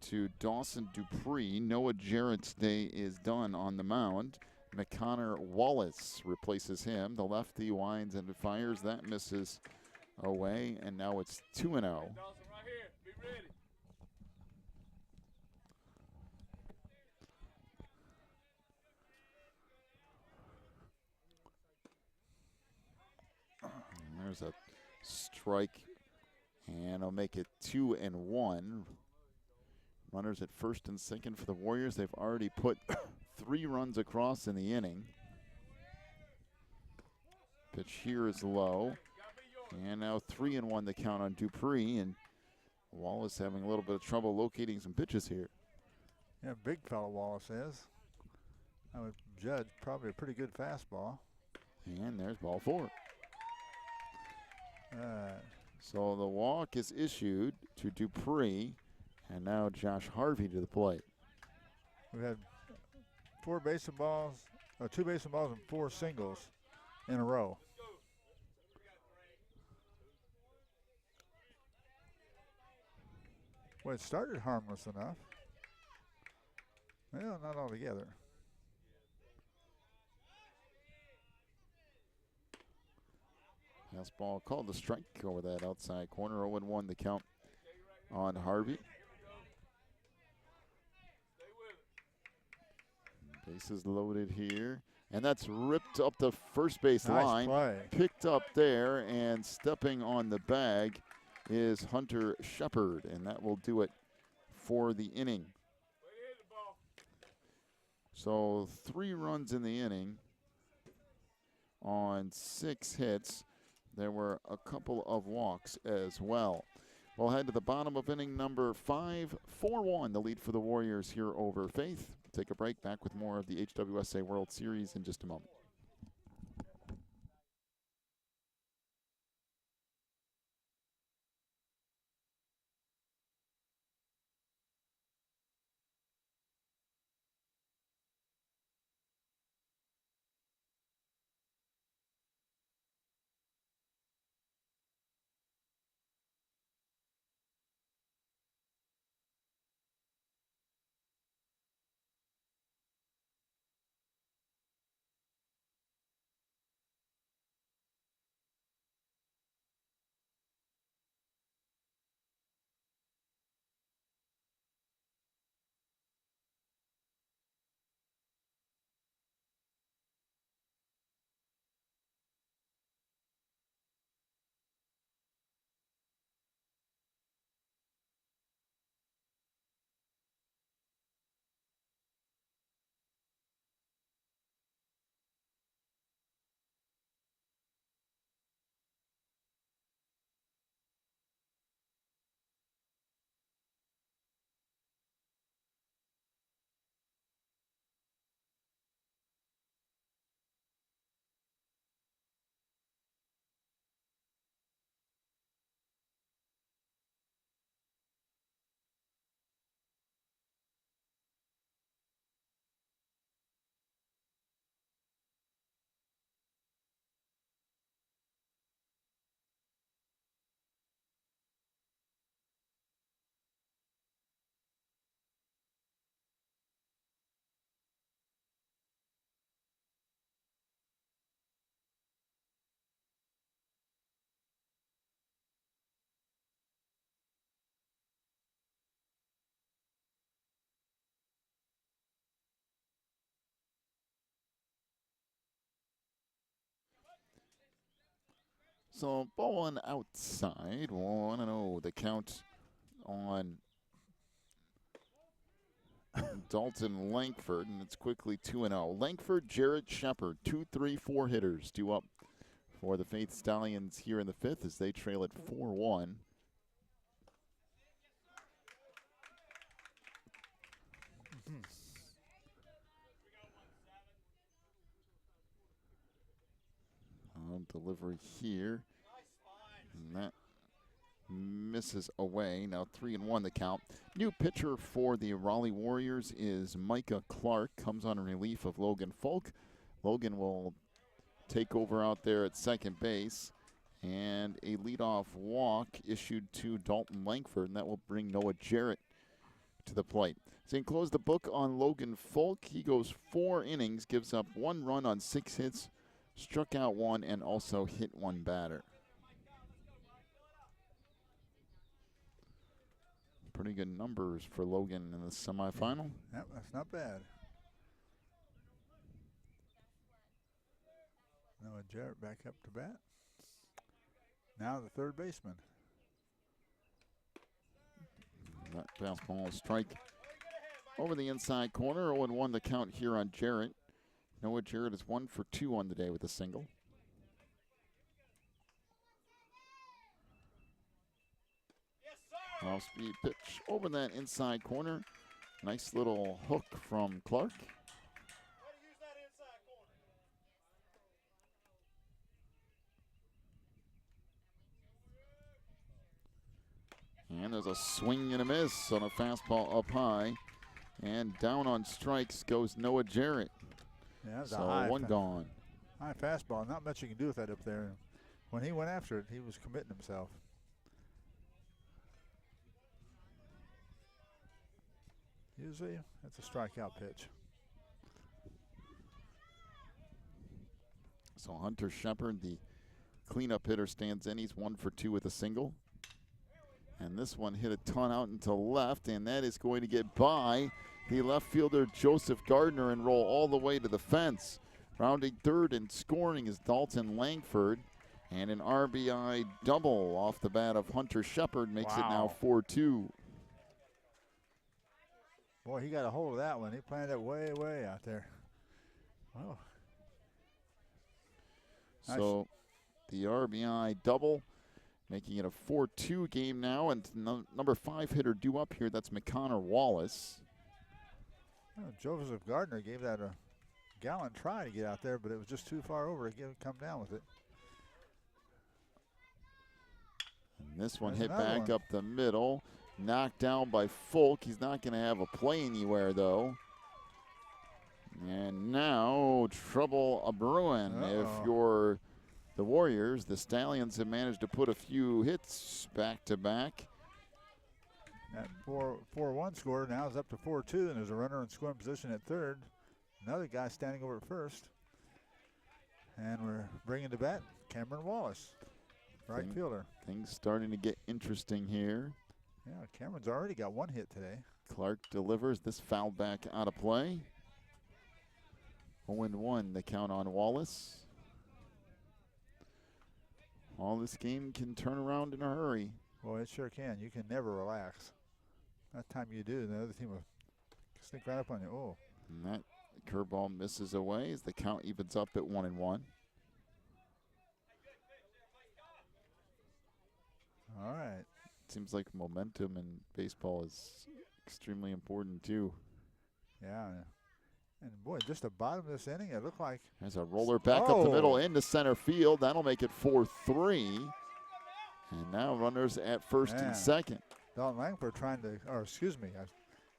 to Dawson Dupree. Noah Jarrett's day is done on the mound. McConnor Wallace replaces him. The lefty winds and fires. That misses away, and now it's 2-0. There's a strike, and I'll make it 2-1. Runners at first and second for the Warriors. They've already put 3 runs across in the inning. Pitch here is low. And now 3-1 the count on Dupree, and Wallace having a little bit of trouble locating some pitches here. Yeah, big fellow Wallace is. I would judge probably a pretty good fastball. And there's ball 4. So the walk is issued to Dupree, and now Josh Harvey to the plate. We've had 2 bases balls and 4 singles in a row. Well, it started harmless enough. Well, not altogether. Fastball called the strike over that outside corner. 0-1 the count on Harvey. Bases loaded here. And that's ripped up the first base line. Play. Picked up there, and stepping on the bag is Hunter Shepard, and that will do it for the inning. So 3 runs in the inning on 6 hits. There were a couple of walks as well. We'll head to the bottom of inning number 5, 4-1, the lead for the Warriors here over Faith. Take a break, back with more of the HWSA World Series in just a moment. So ball one outside, 1-0 the count on Dalton Langford, and it's quickly 2-0. Langford, Jarrett Shepard, 2, 3, 4 hitters due up for the Faith Stallions here in the 5th as they trail at 4-1. Delivery here. And that misses away. Now 3-1 the count. New pitcher for the Raleigh Warriors is Micah Clark. Comes on relief of Logan Folk. Logan will take over out there at second base. And a leadoff walk issued to Dalton Langford, and that will bring Noah Jarrett to the plate. So you can close the book on Logan Folk. He goes 4 innings, gives up 1 run on 6 hits, struck out 1, and also hit 1 batter. Pretty good numbers for Logan in the semifinal. Yep, that's not bad. Noah Jarrett back up to bat. Now the third baseman. That fastball strike over the inside corner. 0-1 the count here on Jarrett. Noah Jarrett is 1 for 2 on the day with a single. Off-speed pitch over that inside corner. Nice little hook from Clark. And there's a swing and a miss on a fastball up high. And down on strikes goes Noah Jarrett. Yeah, so 1 gone. High fastball. Not much you can do with that up there. When he went after it, he was committing himself. Usually, that's a strikeout pitch. So Hunter Shepard, the cleanup hitter, stands in. He's 1 for 2 with a single. And this one hit a ton out into left, and that is going to get by the left fielder Joseph Gardner and roll all the way to the fence. Rounding third and scoring is Dalton Langford. And an RBI double off the bat of Hunter Shepard makes it now 4-2. Boy, he got a hold of that one. He planted it way, way out there. Oh. So the RBI double making it a 4-2 game now. And number 5 hitter due up here, that's McConnor Wallace. Well, Joseph Gardner gave that a gallant try to get out there, but it was just too far over to come down with it. And this one There's hit back one up the middle. Knocked down by Folk. He's not going to have a play anywhere, though. And now trouble a brewing. If you're the Warriors, the Stallions have managed to put a few hits back to back. That 4-1 score now is up to 4-2, and there's a runner in scoring position at third. Another guy standing over at first. And we're bringing to bat Cameron Wallace, right fielder. Things starting to get interesting here. Yeah, Cameron's already got one hit today. Clark delivers this foul back out of play. 0-1 the count on Wallace. All this game can turn around in a hurry. Well, it sure can. You can never relax. That time you do, the other team will sneak right up on you. Oh. And that curveball misses away as the count evens up at 1-1. All right. Seems like momentum in baseball is extremely important too. Yeah. And boy, just the bottom of this inning, it looked like. There's a roller back up the middle into center field. That'll make it 4-3. And now runners at first and second. Dalton Langford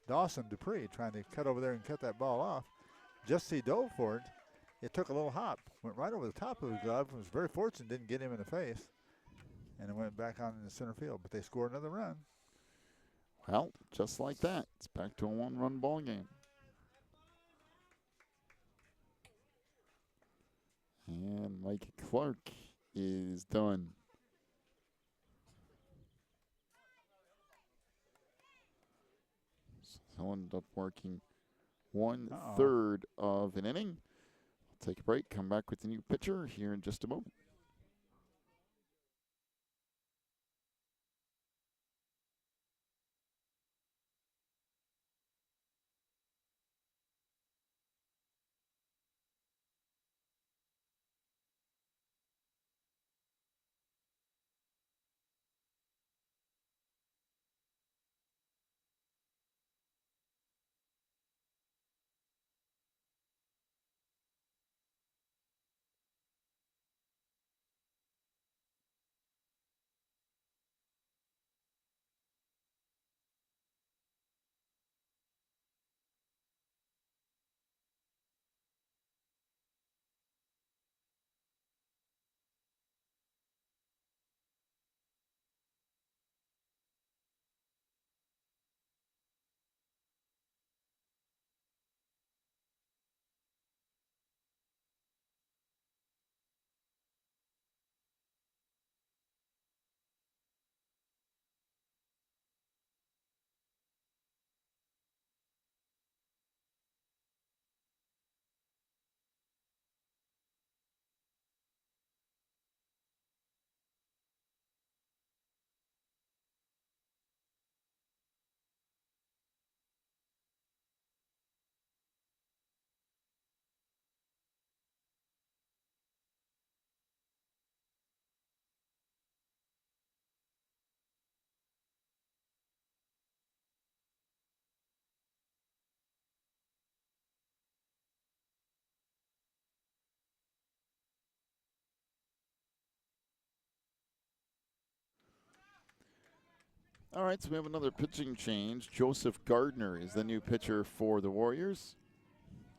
Dawson Dupree trying to cut over there and cut that ball off. Just he dove for it. It took a little hop, went right over the top of his glove. Was very fortunate, didn't get him in the face. And it went back on in the center field, but they scored another run. Well, just like that, it's back to a one-run ball game. And Mike Clark is done. So he'll end up working 1/3 of an inning. We'll take a break, come back with the new pitcher here in just a moment. All right, so we have another pitching change. Joseph Gardner is the new pitcher for the Warriors.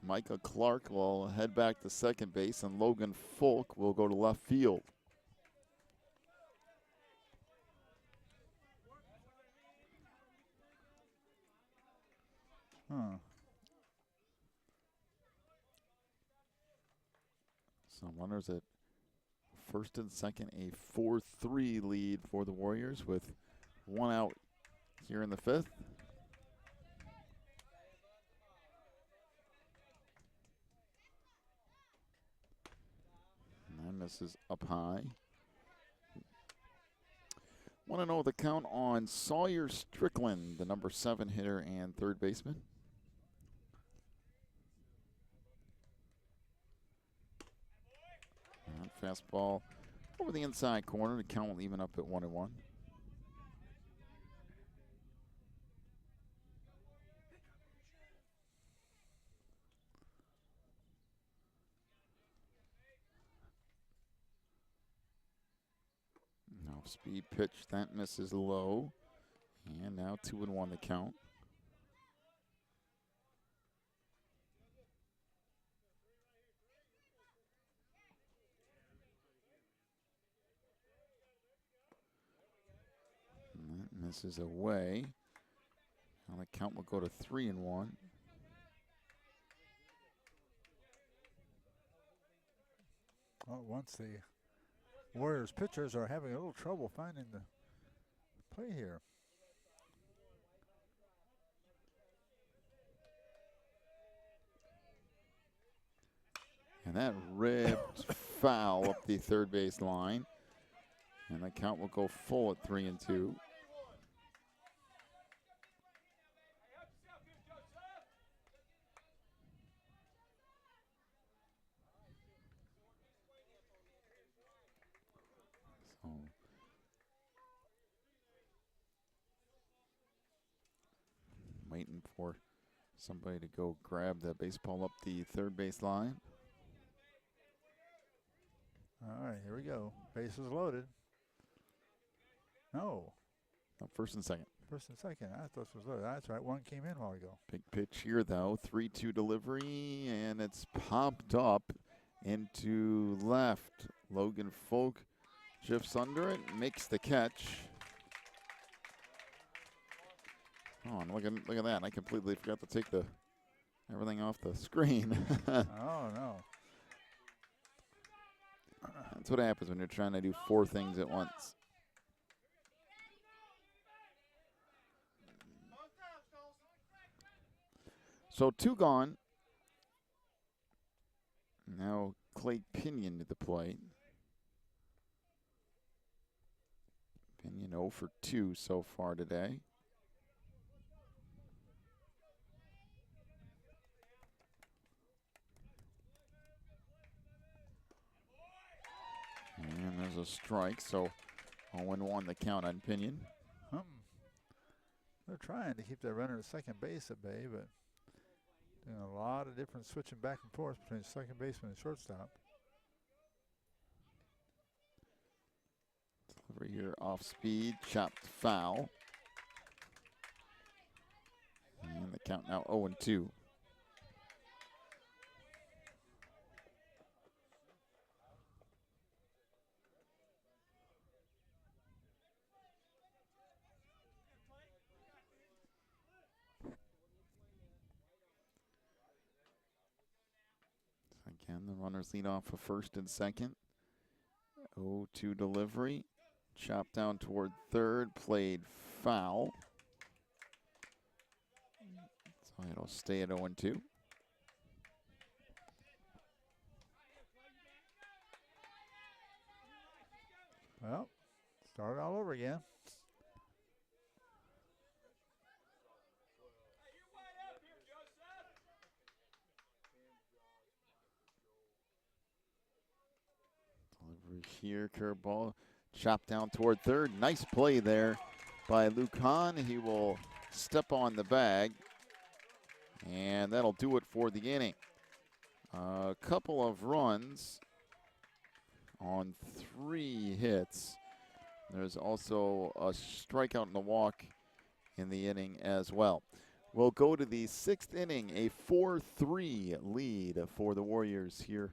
Micah Clark will head back to second base, and Logan Folk will go to left field. So runners at first and second, a 4-3 lead for the Warriors with one out here in the fifth. And this is up high. Want to know the count on Sawyer Strickland, the number 7 hitter and third baseman. Fastball Over the inside corner, the count will even up at 1-1. Off-speed pitch, that misses low. And now 2-1 the count. And that misses away. Now the count will go to 3-1. Well, once the Warriors pitchers are having a little trouble finding the play here. And that ripped foul up the third base line. And the count will go full at 3-2. So waiting for somebody to go grab that baseball up the third base line. All right, here we go. Bases loaded. No. First and second. First and second. I thought this was loaded. That's right. One came in a while ago. Big pitch here, though. 3-2 delivery, and it's popped up into left. Logan Folk drifts under it, makes the catch. Oh, and look at that. I completely forgot to take everything off the screen. Oh, no. That's what happens when you're trying to do 4 things at once. So 2 gone. Now Clay Pinion to the plate. Pinion 0 for 2 so far today. And there's a strike, so 0-1 the count on Pinion. They're trying to keep that runner at second base at bay, but doing a lot of different switching back and forth between second baseman and shortstop. Delivery here off speed, chopped foul. And the count now 0-2. Again, the runners lead off for first and second. 0-2 delivery. Chopped down toward third, played foul. So it'll stay at 0-2. Well, start all over again. Delivery here, curveball. Chopped down toward third. Nice play there by Luke Hahn. He will step on the bag. And that'll do it for the inning. A couple of runs on 3 hits. There's also a strikeout and a walk in the inning as well. We'll go to the 6th inning, a 4-3 lead for the Warriors here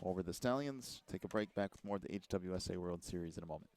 over the Stallions. Take a break, back with more of the HWSA World Series in a moment.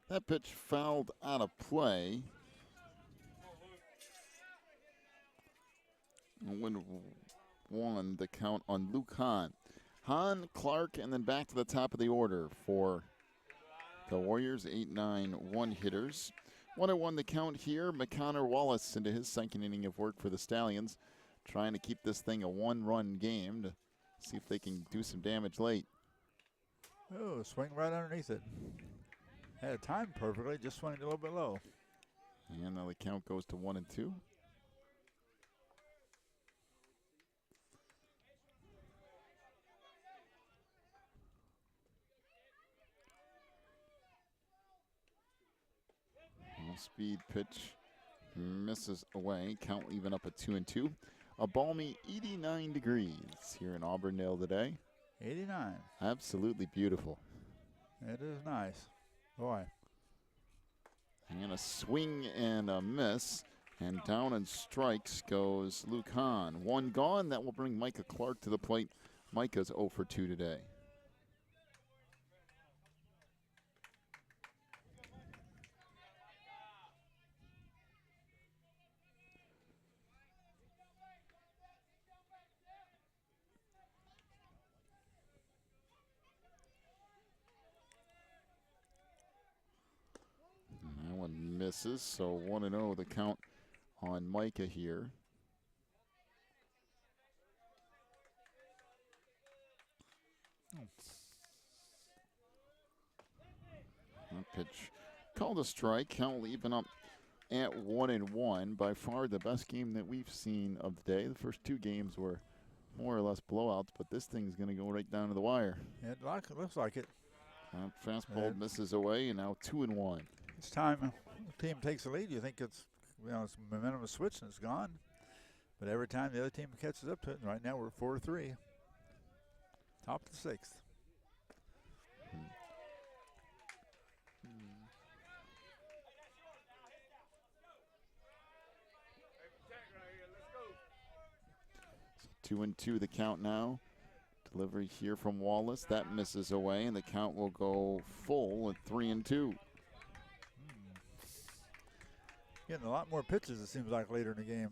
That pitch fouled out of play. Win one the count on Luke Hahn. Hahn, Clark, and then back to the top of the order for the Warriors, 8-9 hitters. 1-1 the count here. McConnor Wallace into his second inning of work for the Stallions, trying to keep this thing a one-run game to see if they can do some damage late. Oh, swing right underneath it. Had it timed perfectly, just swung it a little bit low. And now the count goes to 1-2. Speed pitch misses away. Count even up at 2-2. A balmy 89 degrees here in Auburndale today. 89. Absolutely beautiful. It is nice. Boy. And a swing and a miss. And down in strikes goes Luke Hahn. One gone. That will bring Micah Clark to the plate. Micah's 0 for 2 today. That one misses, so 1-0 the count on Micah here. That pitch called a strike. Count will even up at 1-1. By far the best game that we've seen of the day. The first two games were more or less blowouts, but this thing's going to go right down to the wire. It looks like it. Fastball misses away, and now 2-1. It's time the team takes the lead. You think it's momentum is switched and it's gone. But every time the other team catches up to it, and right now we're 4-3. Top of the sixth. So 2-2 the count now. Delivery here from Wallace. That misses away, and the count will go full at 3-2. Getting a lot more pitches, it seems like, later in the game.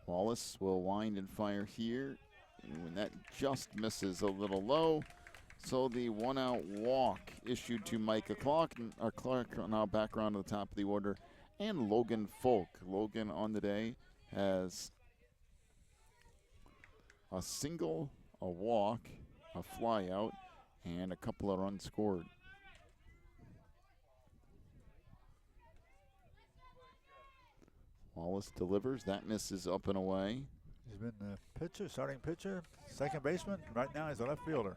Wallace will wind and fire here. And when that just misses a little low. So the one-out walk issued to Micah Clark. Clark now back around to the top of the order. And Logan Folk. Logan on the day has a single, a walk, a fly out, and a couple of runs scored. Wallace delivers. That misses up and away. He's been the pitcher, starting pitcher, second baseman. Right now he's a left fielder.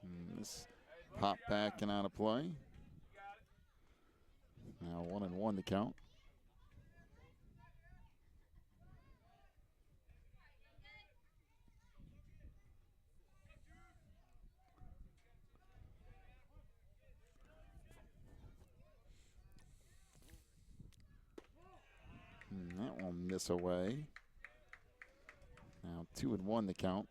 And this pop back and out of play. Now 1-1 to count. And that will miss away. Now 2-1 the count.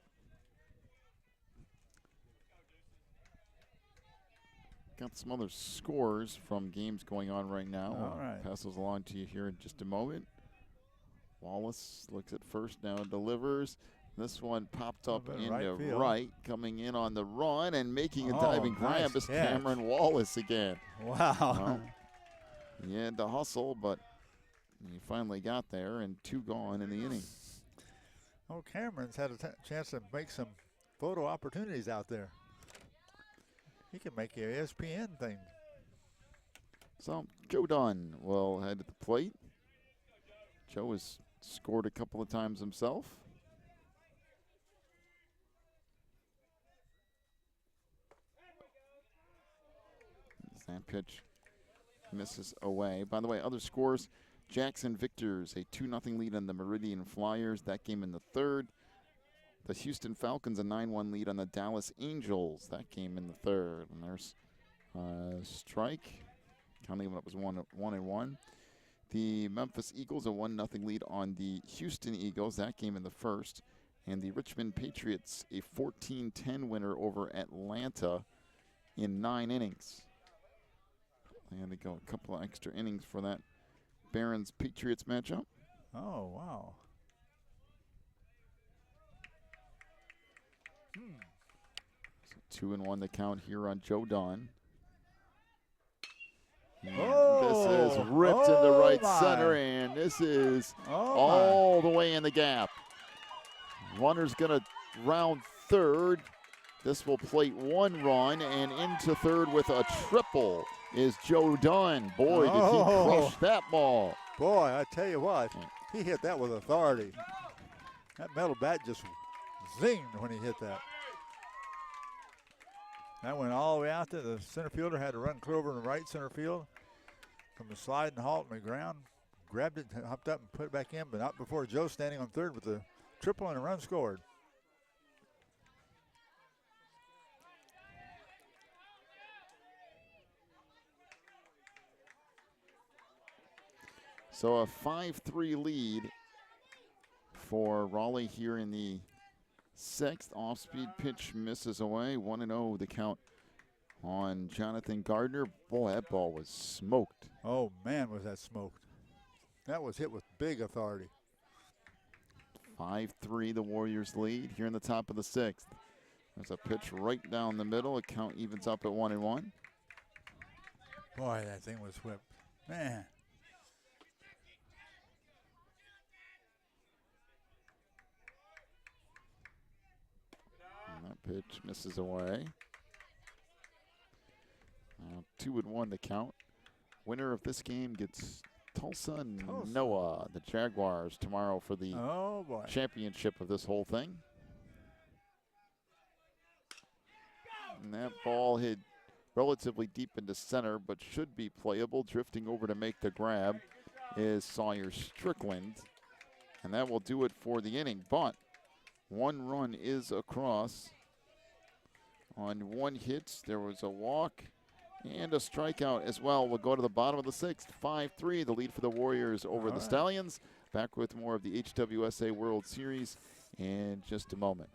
Got some other scores from games going on right now. All right. Pass those along to you here in just a moment. Wallace looks at first, now delivers. This one popped up into right, coming in on the run and making a diving grab is Cameron Wallace again. Wow. Well, he had to hustle, but he finally got there, and 2 gone in the inning. Oh, Cameron's had a chance to make some photo opportunities out there. He can make an ESPN thing. So Joe Dunn will head to the plate. Joe has scored a couple of times himself. That pitch misses away. By the way, other scores. Jackson Victors, a 2-0 lead on the Meridian Flyers. That game in the third. The Houston Falcons, a 9-1 lead on the Dallas Angels. That game in the third. And there's a strike. Counting when it was 1-1. The Memphis Eagles a 1-0 lead on the Houston Eagles. That game in the first. And the Richmond Patriots a 14-10 winner over Atlanta in 9 innings. They had to go a couple of extra innings for that Barons-Patriots matchup. Oh, wow. So 2-1 the count here on Joe Don. Oh, this is ripped into right center, and this is all the way in the gap. Runner's going to round third. This will plate 1 run, and into third with a triple is Joe Dunn. Boy, did he crush that ball. Boy, I tell you what, he hit that with authority. That metal bat just zinged when he hit that. That went all the way out there. The center fielder had to run clear over in the right center field from the slide and halt on the ground. Grabbed it, hopped up and put it back in, but not before Joe standing on third with the triple and a run scored. So a 5-3 lead for Raleigh here in the 6th. Off-speed pitch misses away. 1-0 the count on Jonathan Gardner. Boy, that ball was smoked. Oh, man, was that smoked. That was hit with big authority. 5-3 the Warriors lead here in the top of the 6th. There's a pitch right down the middle. A count evens up at 1-1. Boy, that thing was whipped. Man. And that pitch misses away. 2-1 the count. Winner of this game gets Tulsa Noah, the Jaguars, tomorrow for the championship of this whole thing. And that ball hit relatively deep into center, but should be playable. Drifting over to make the grab is Sawyer Strickland. And that will do it for the inning. But 1 run is across. On 1 hit, there was a walk and a strikeout as well. We'll go to the bottom of the 6th. 5-3, the lead for the Warriors over the Stallions. Back with more of the HWSA World Series in just a moment.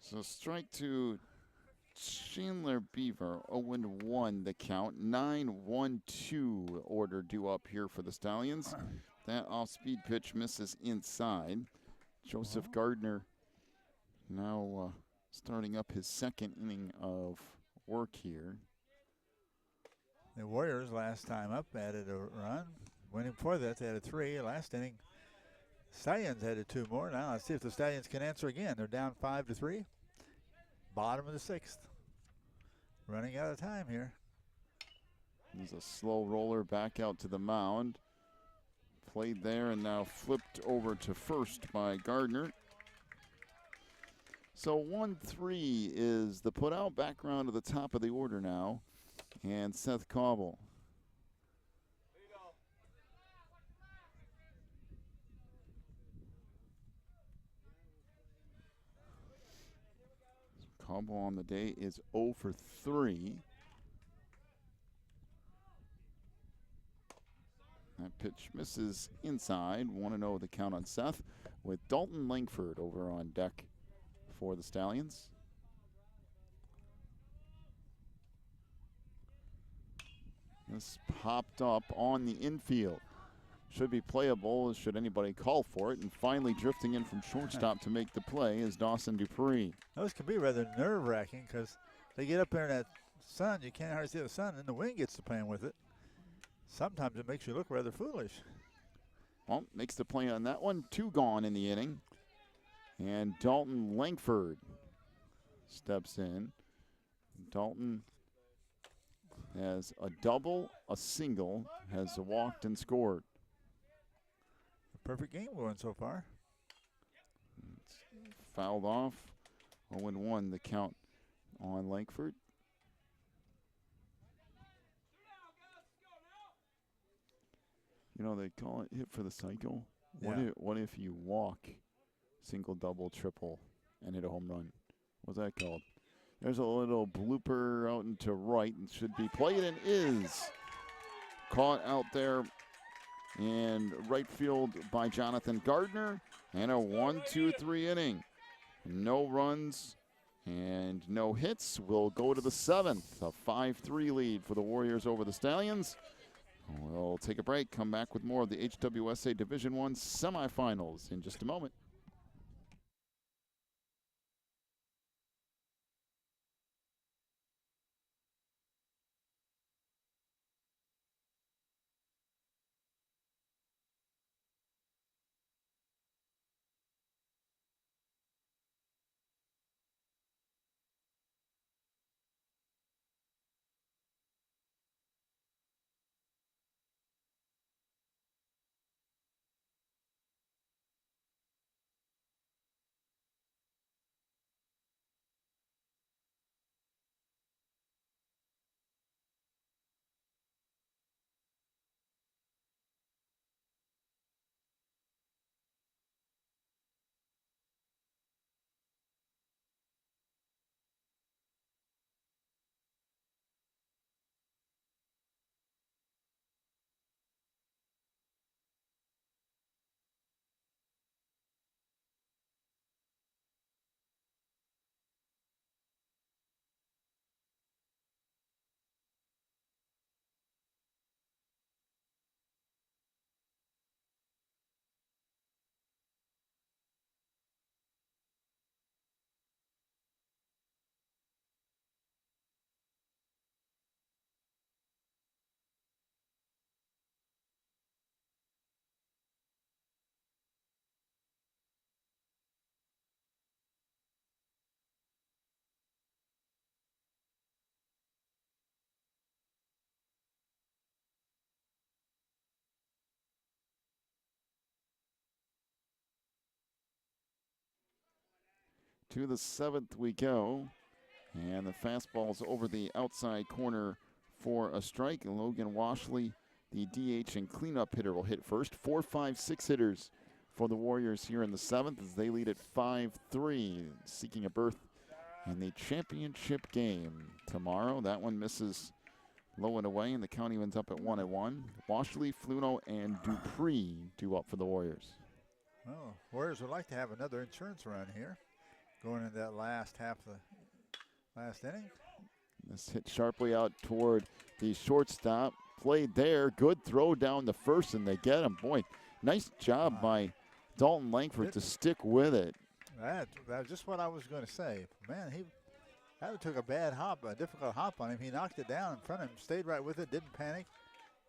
So strike to Chandler Beaver, 0-1 the count. 9-1-2 order due up here for the Stallions. That off-speed pitch misses inside. Joseph Gardner now starting up his 2nd inning of work here. The Warriors last time up added a run. Winning before that, they had a 3. Last inning, Stallions added 2 more. Now let's see if the Stallions can answer again. They're down 5-3. Bottom of the 6th. Running out of time here. There's a slow roller back out to the mound. Played there and now flipped over to first by Gardner. So 1-3 is the put out. Back round to the top of the order now. And Seth Cauble. Cauble on the day is 0 for 3. That pitch misses inside. 1-0 the count on Seth, with Dalton Langford over on deck for the Stallions. This popped up on the infield. Should be playable, should anybody call for it. And finally drifting in from shortstop to make the play is Dawson Dupree. Those can be rather nerve-wracking because they get up there in that sun. You can't hardly see the sun, and the wind gets to playing with it. Sometimes it makes you look rather foolish. Well, makes the play on that one. 2 gone in the inning. And Dalton Langford steps in. Dalton has a double, a single, has walked and scored. A perfect game going so far. It's fouled off. 0-1 the count on Langford. You know, they call it hit for the cycle. Yeah. What if you walk single, double, triple, and hit a home run? What's that called? There's a little blooper out into right and should be played and is caught out there in right field by Jonathan Gardner. And a 1-2-3 inning. No runs and no hits. We'll go to the 7th. A 5-3 lead for the Warriors over the Stallions. We'll take a break, come back with more of the HWSA Division I semifinals in just a moment. To the 7th we go. And the fastball's over the outside corner for a strike. And Logan Washley, the DH and cleanup hitter, will hit first. 4, 5, 6 hitters for the Warriors here in the 7th as they lead at 5-3, seeking a berth in the championship game tomorrow. That one misses low and away, and the count evens up at 1-1. Washley, Fluno, and Dupree due up for the Warriors. Well, Warriors would like to have another insurance run here, going into that last half of the last inning. This hit sharply out toward the shortstop. Played there. Good throw down the first, and they get him. Boy, nice job by Dalton Langford to stick with it. That's just what I was going to say. Man, that took a bad hop, a difficult hop on him. He knocked it down in front of him, stayed right with it, didn't panic,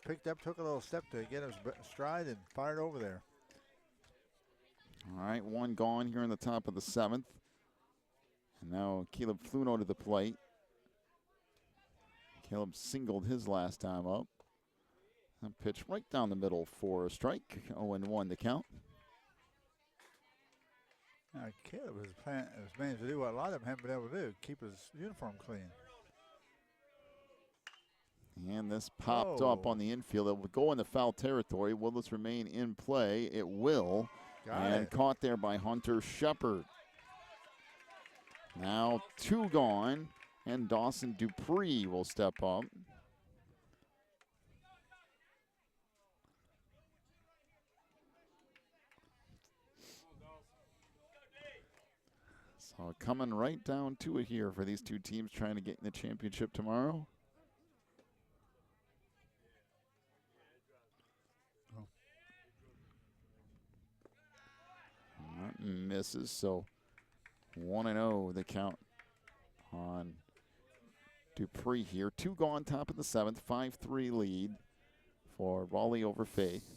picked up, took a little step to get his stride, and fired over there. All right, one gone here in the top of the 7th. And now Caleb Fluno to the plate. Caleb singled his last time up. A pitch right down the middle for a strike. 0-1 the count. Now, Caleb has managed to do what a lot of them haven't been able to do, keep his uniform clean. And this popped up on the infield. It will go in the foul territory. Will this remain in play? It will. Caught there by Hunter Shepard. Now 2 gone, and Dawson Dupree will step up. So coming right down to it here for these two teams trying to get in the championship tomorrow. That misses, so 1-0 the count on Dupree here. 2 gone, top of the 7th, 5-3 lead for Raleigh over Faith.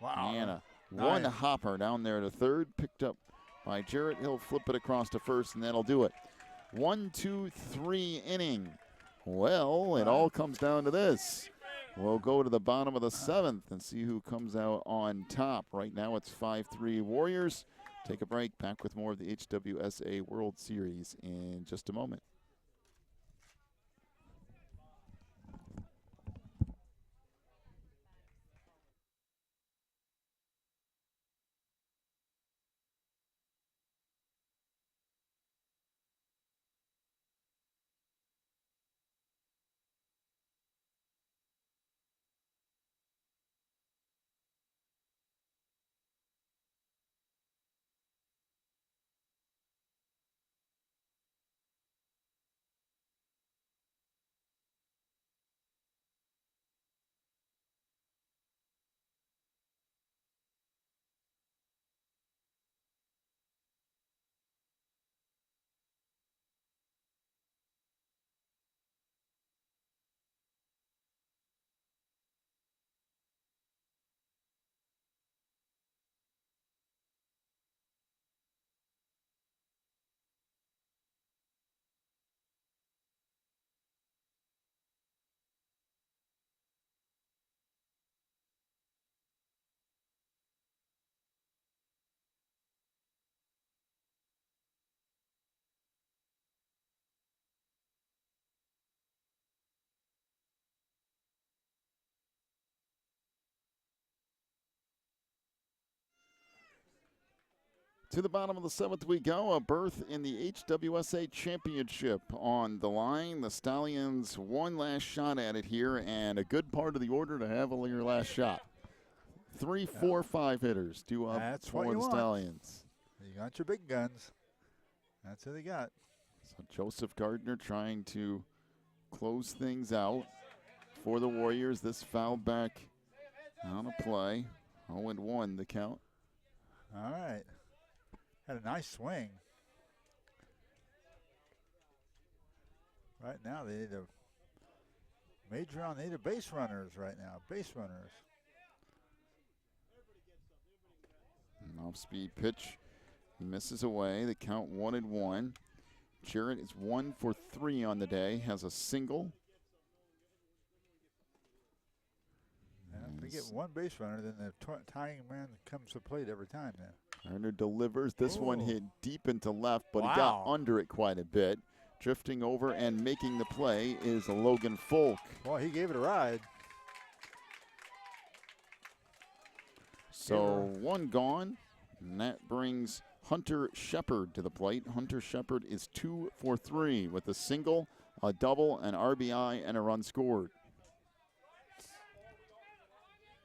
Wow. And a one hopper down there to third, picked up by Jarrett. He'll flip it across to first, and that'll do it. 1-2-3 inning. Well, it all comes down to this. We'll go to the bottom of the 7th and see who comes out on top. Right now it's 5-3 Warriors. Take a break. Back with more of the HWSA World Series in just a moment. To the bottom of the 7th we go. A berth in the HWSA Championship on the line. The Stallions one last shot at it here, and a good part of the order to have your last shot. 3, 4, 5 hitters due up for the Stallions. You got your big guns. That's who they got. So Joseph Gardner trying to close things out for the Warriors. This foul back on a play. 0-1 the count. All right. Had a nice swing. Right now they need they need base runners right now. Base runners. An off-speed pitch misses away. The count 1-1. Jarrett is 1 for 3 on the day. Has a single. If they get one base runner, then the tying man comes to plate every time then. Gardner delivers. This one hit deep into left, but he got under it quite a bit. Drifting over and making the play is Logan Folk. Well, he gave it a ride. So 1 gone, and that brings Hunter Shepard to the plate. Hunter Shepard is 2 for 3 with a single, a double, an RBI, and a run scored.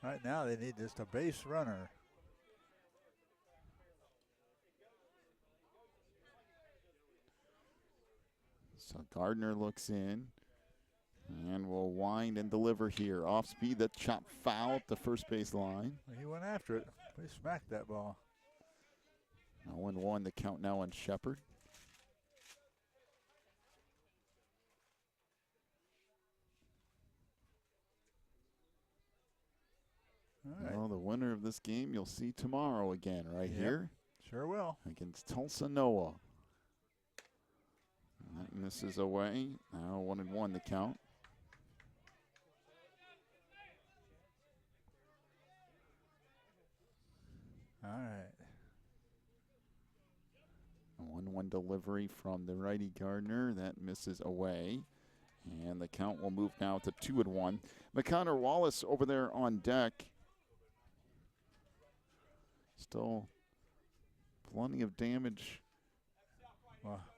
Right now they need just a base runner. So Gardner looks in and will wind and deliver here. Off speed, that chop foul up the first base line. He went after it. He smacked that ball. 0-1 the count now on Shepard. All right. Well, the winner of this game you'll see tomorrow again here. Sure will. Against Tulsa Noah. That misses away. Now 1-1 the count. 3-1 delivery from the righty Gardner. That misses away. And the count will move now to 2-1. McConnor Wallace over there on deck. Still plenty of damage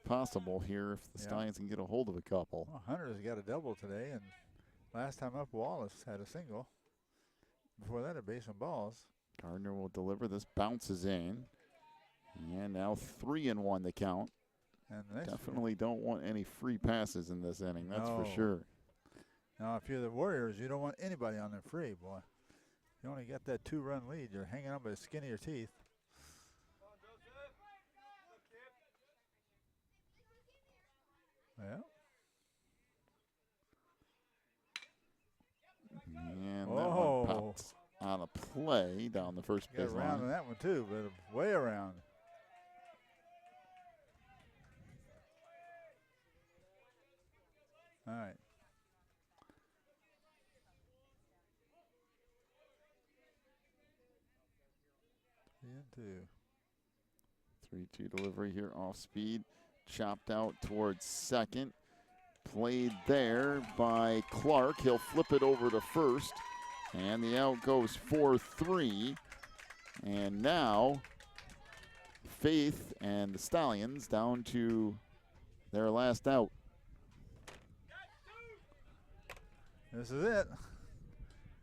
possible here if the Stallions can get a hold of a couple. Well, Hunter's got a double today, and last time up Wallace had a single. Before that, a base and balls. Gardner will deliver. This bounces in. And now 3-1 the count. And the definitely don't want any free passes in this inning, that's for sure. Now, if you're the Warriors, you don't want anybody on there free, boy. You only got that 2-run lead. You're hanging on by the skin of your teeth. Yeah. And that one pops on a play down the first base line. Got around on that one too, but way around. All right. Three-two delivery here off speed. Chopped out towards second. Played there by Clark. He'll flip it over to first. And the out goes 4-3. And now Faith and the Stallions down to their last out. This is it.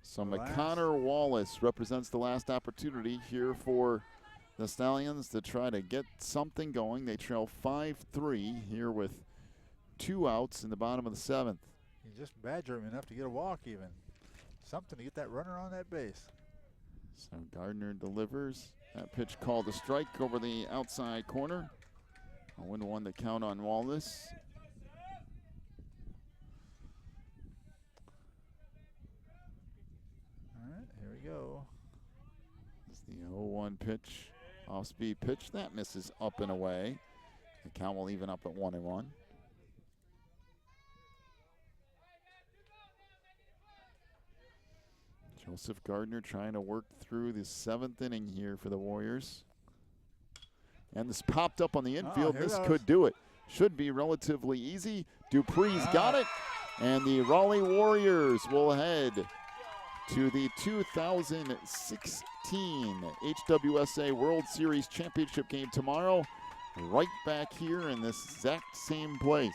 So McConnor Wallace represents the last opportunity here for the Stallions to try to get something going. They trail 5-3 here with 2 outs in the bottom of the 7th. You just badger him enough to get a walk even. Something to get that runner on that base. So Gardner delivers. That pitch called a strike over the outside corner. 0-1 the count on Wallace. All right, here we go. It's the 0-1 pitch. Off-speed pitch. That misses up and away. The count will even up at 1-1. Joseph Gardner trying to work through the 7th inning here for the Warriors. And this popped up on the infield. This could do it. Should be relatively easy. Dupree's got it. And the Raleigh Warriors will head to the 2016 HWSA World Series Championship game tomorrow. Right back here in this exact same place.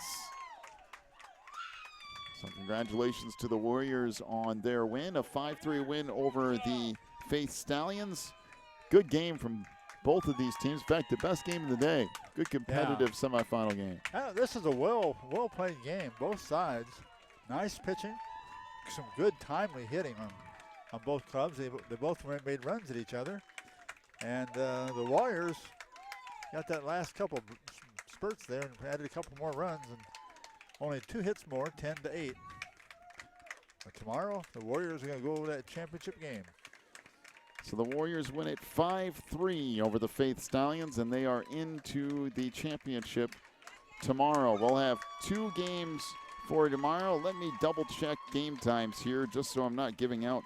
So congratulations to the Warriors on their win, a 5-3 win over the Faith Stallions. Good game from both of these teams. In fact, the best game of the day. Good competitive semifinal game. This is a well played game, both sides. Nice pitching, some good timely hitting on both clubs. They both made runs at each other. And the Warriors got that last couple spurts there and added a couple more runs. And only 2 hits more, 10-8. But tomorrow, the Warriors are going to go over that championship game. So the Warriors win it 5-3 over the Faith Stallions, and they are into the championship tomorrow. We'll have 2 games for tomorrow. Let me double-check game times here just so I'm not giving out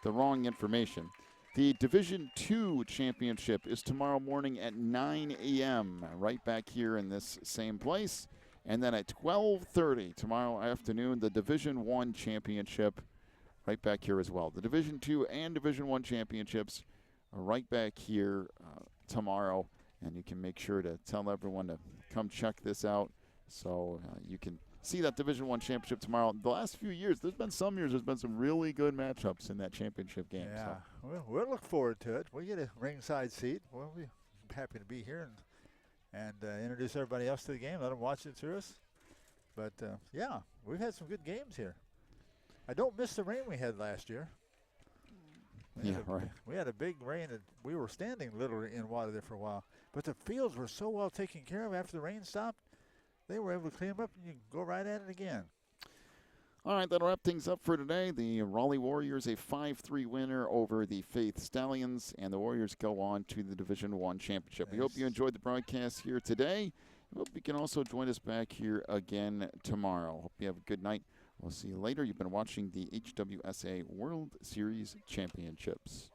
the wrong information. The Division II championship is tomorrow morning at 9 a.m. right back here in this same place. And then at 12:30 tomorrow afternoon, the Division I championship right back here as well. The Division II and Division I championships are right back here tomorrow. And you can make sure to tell everyone to come check this out so you can see that Division I championship tomorrow. The last few years, there's been some really good matchups in that championship game. Yeah, so. we'll look forward to it. We get a ringside seat. We'll be happy to be here and introduce everybody else to the game. Let them watch it through us. But, yeah, we've had some good games here. I don't miss the rain we had last year. Right. We had a big rain. And we were standing literally in water there for a while. But the fields were so well taken care of after the rain stopped. They were able to clean them up and you can go right at it again. All right, that'll wrap things up for today. The Raleigh Warriors, a 5-3 winner over the Faith Stallions, and the Warriors go on to the Division I championship. We hope you enjoyed the broadcast here today. We hope you can also join us back here again tomorrow. Hope you have a good night. We'll see you later. You've been watching the HWSA World Series Championships.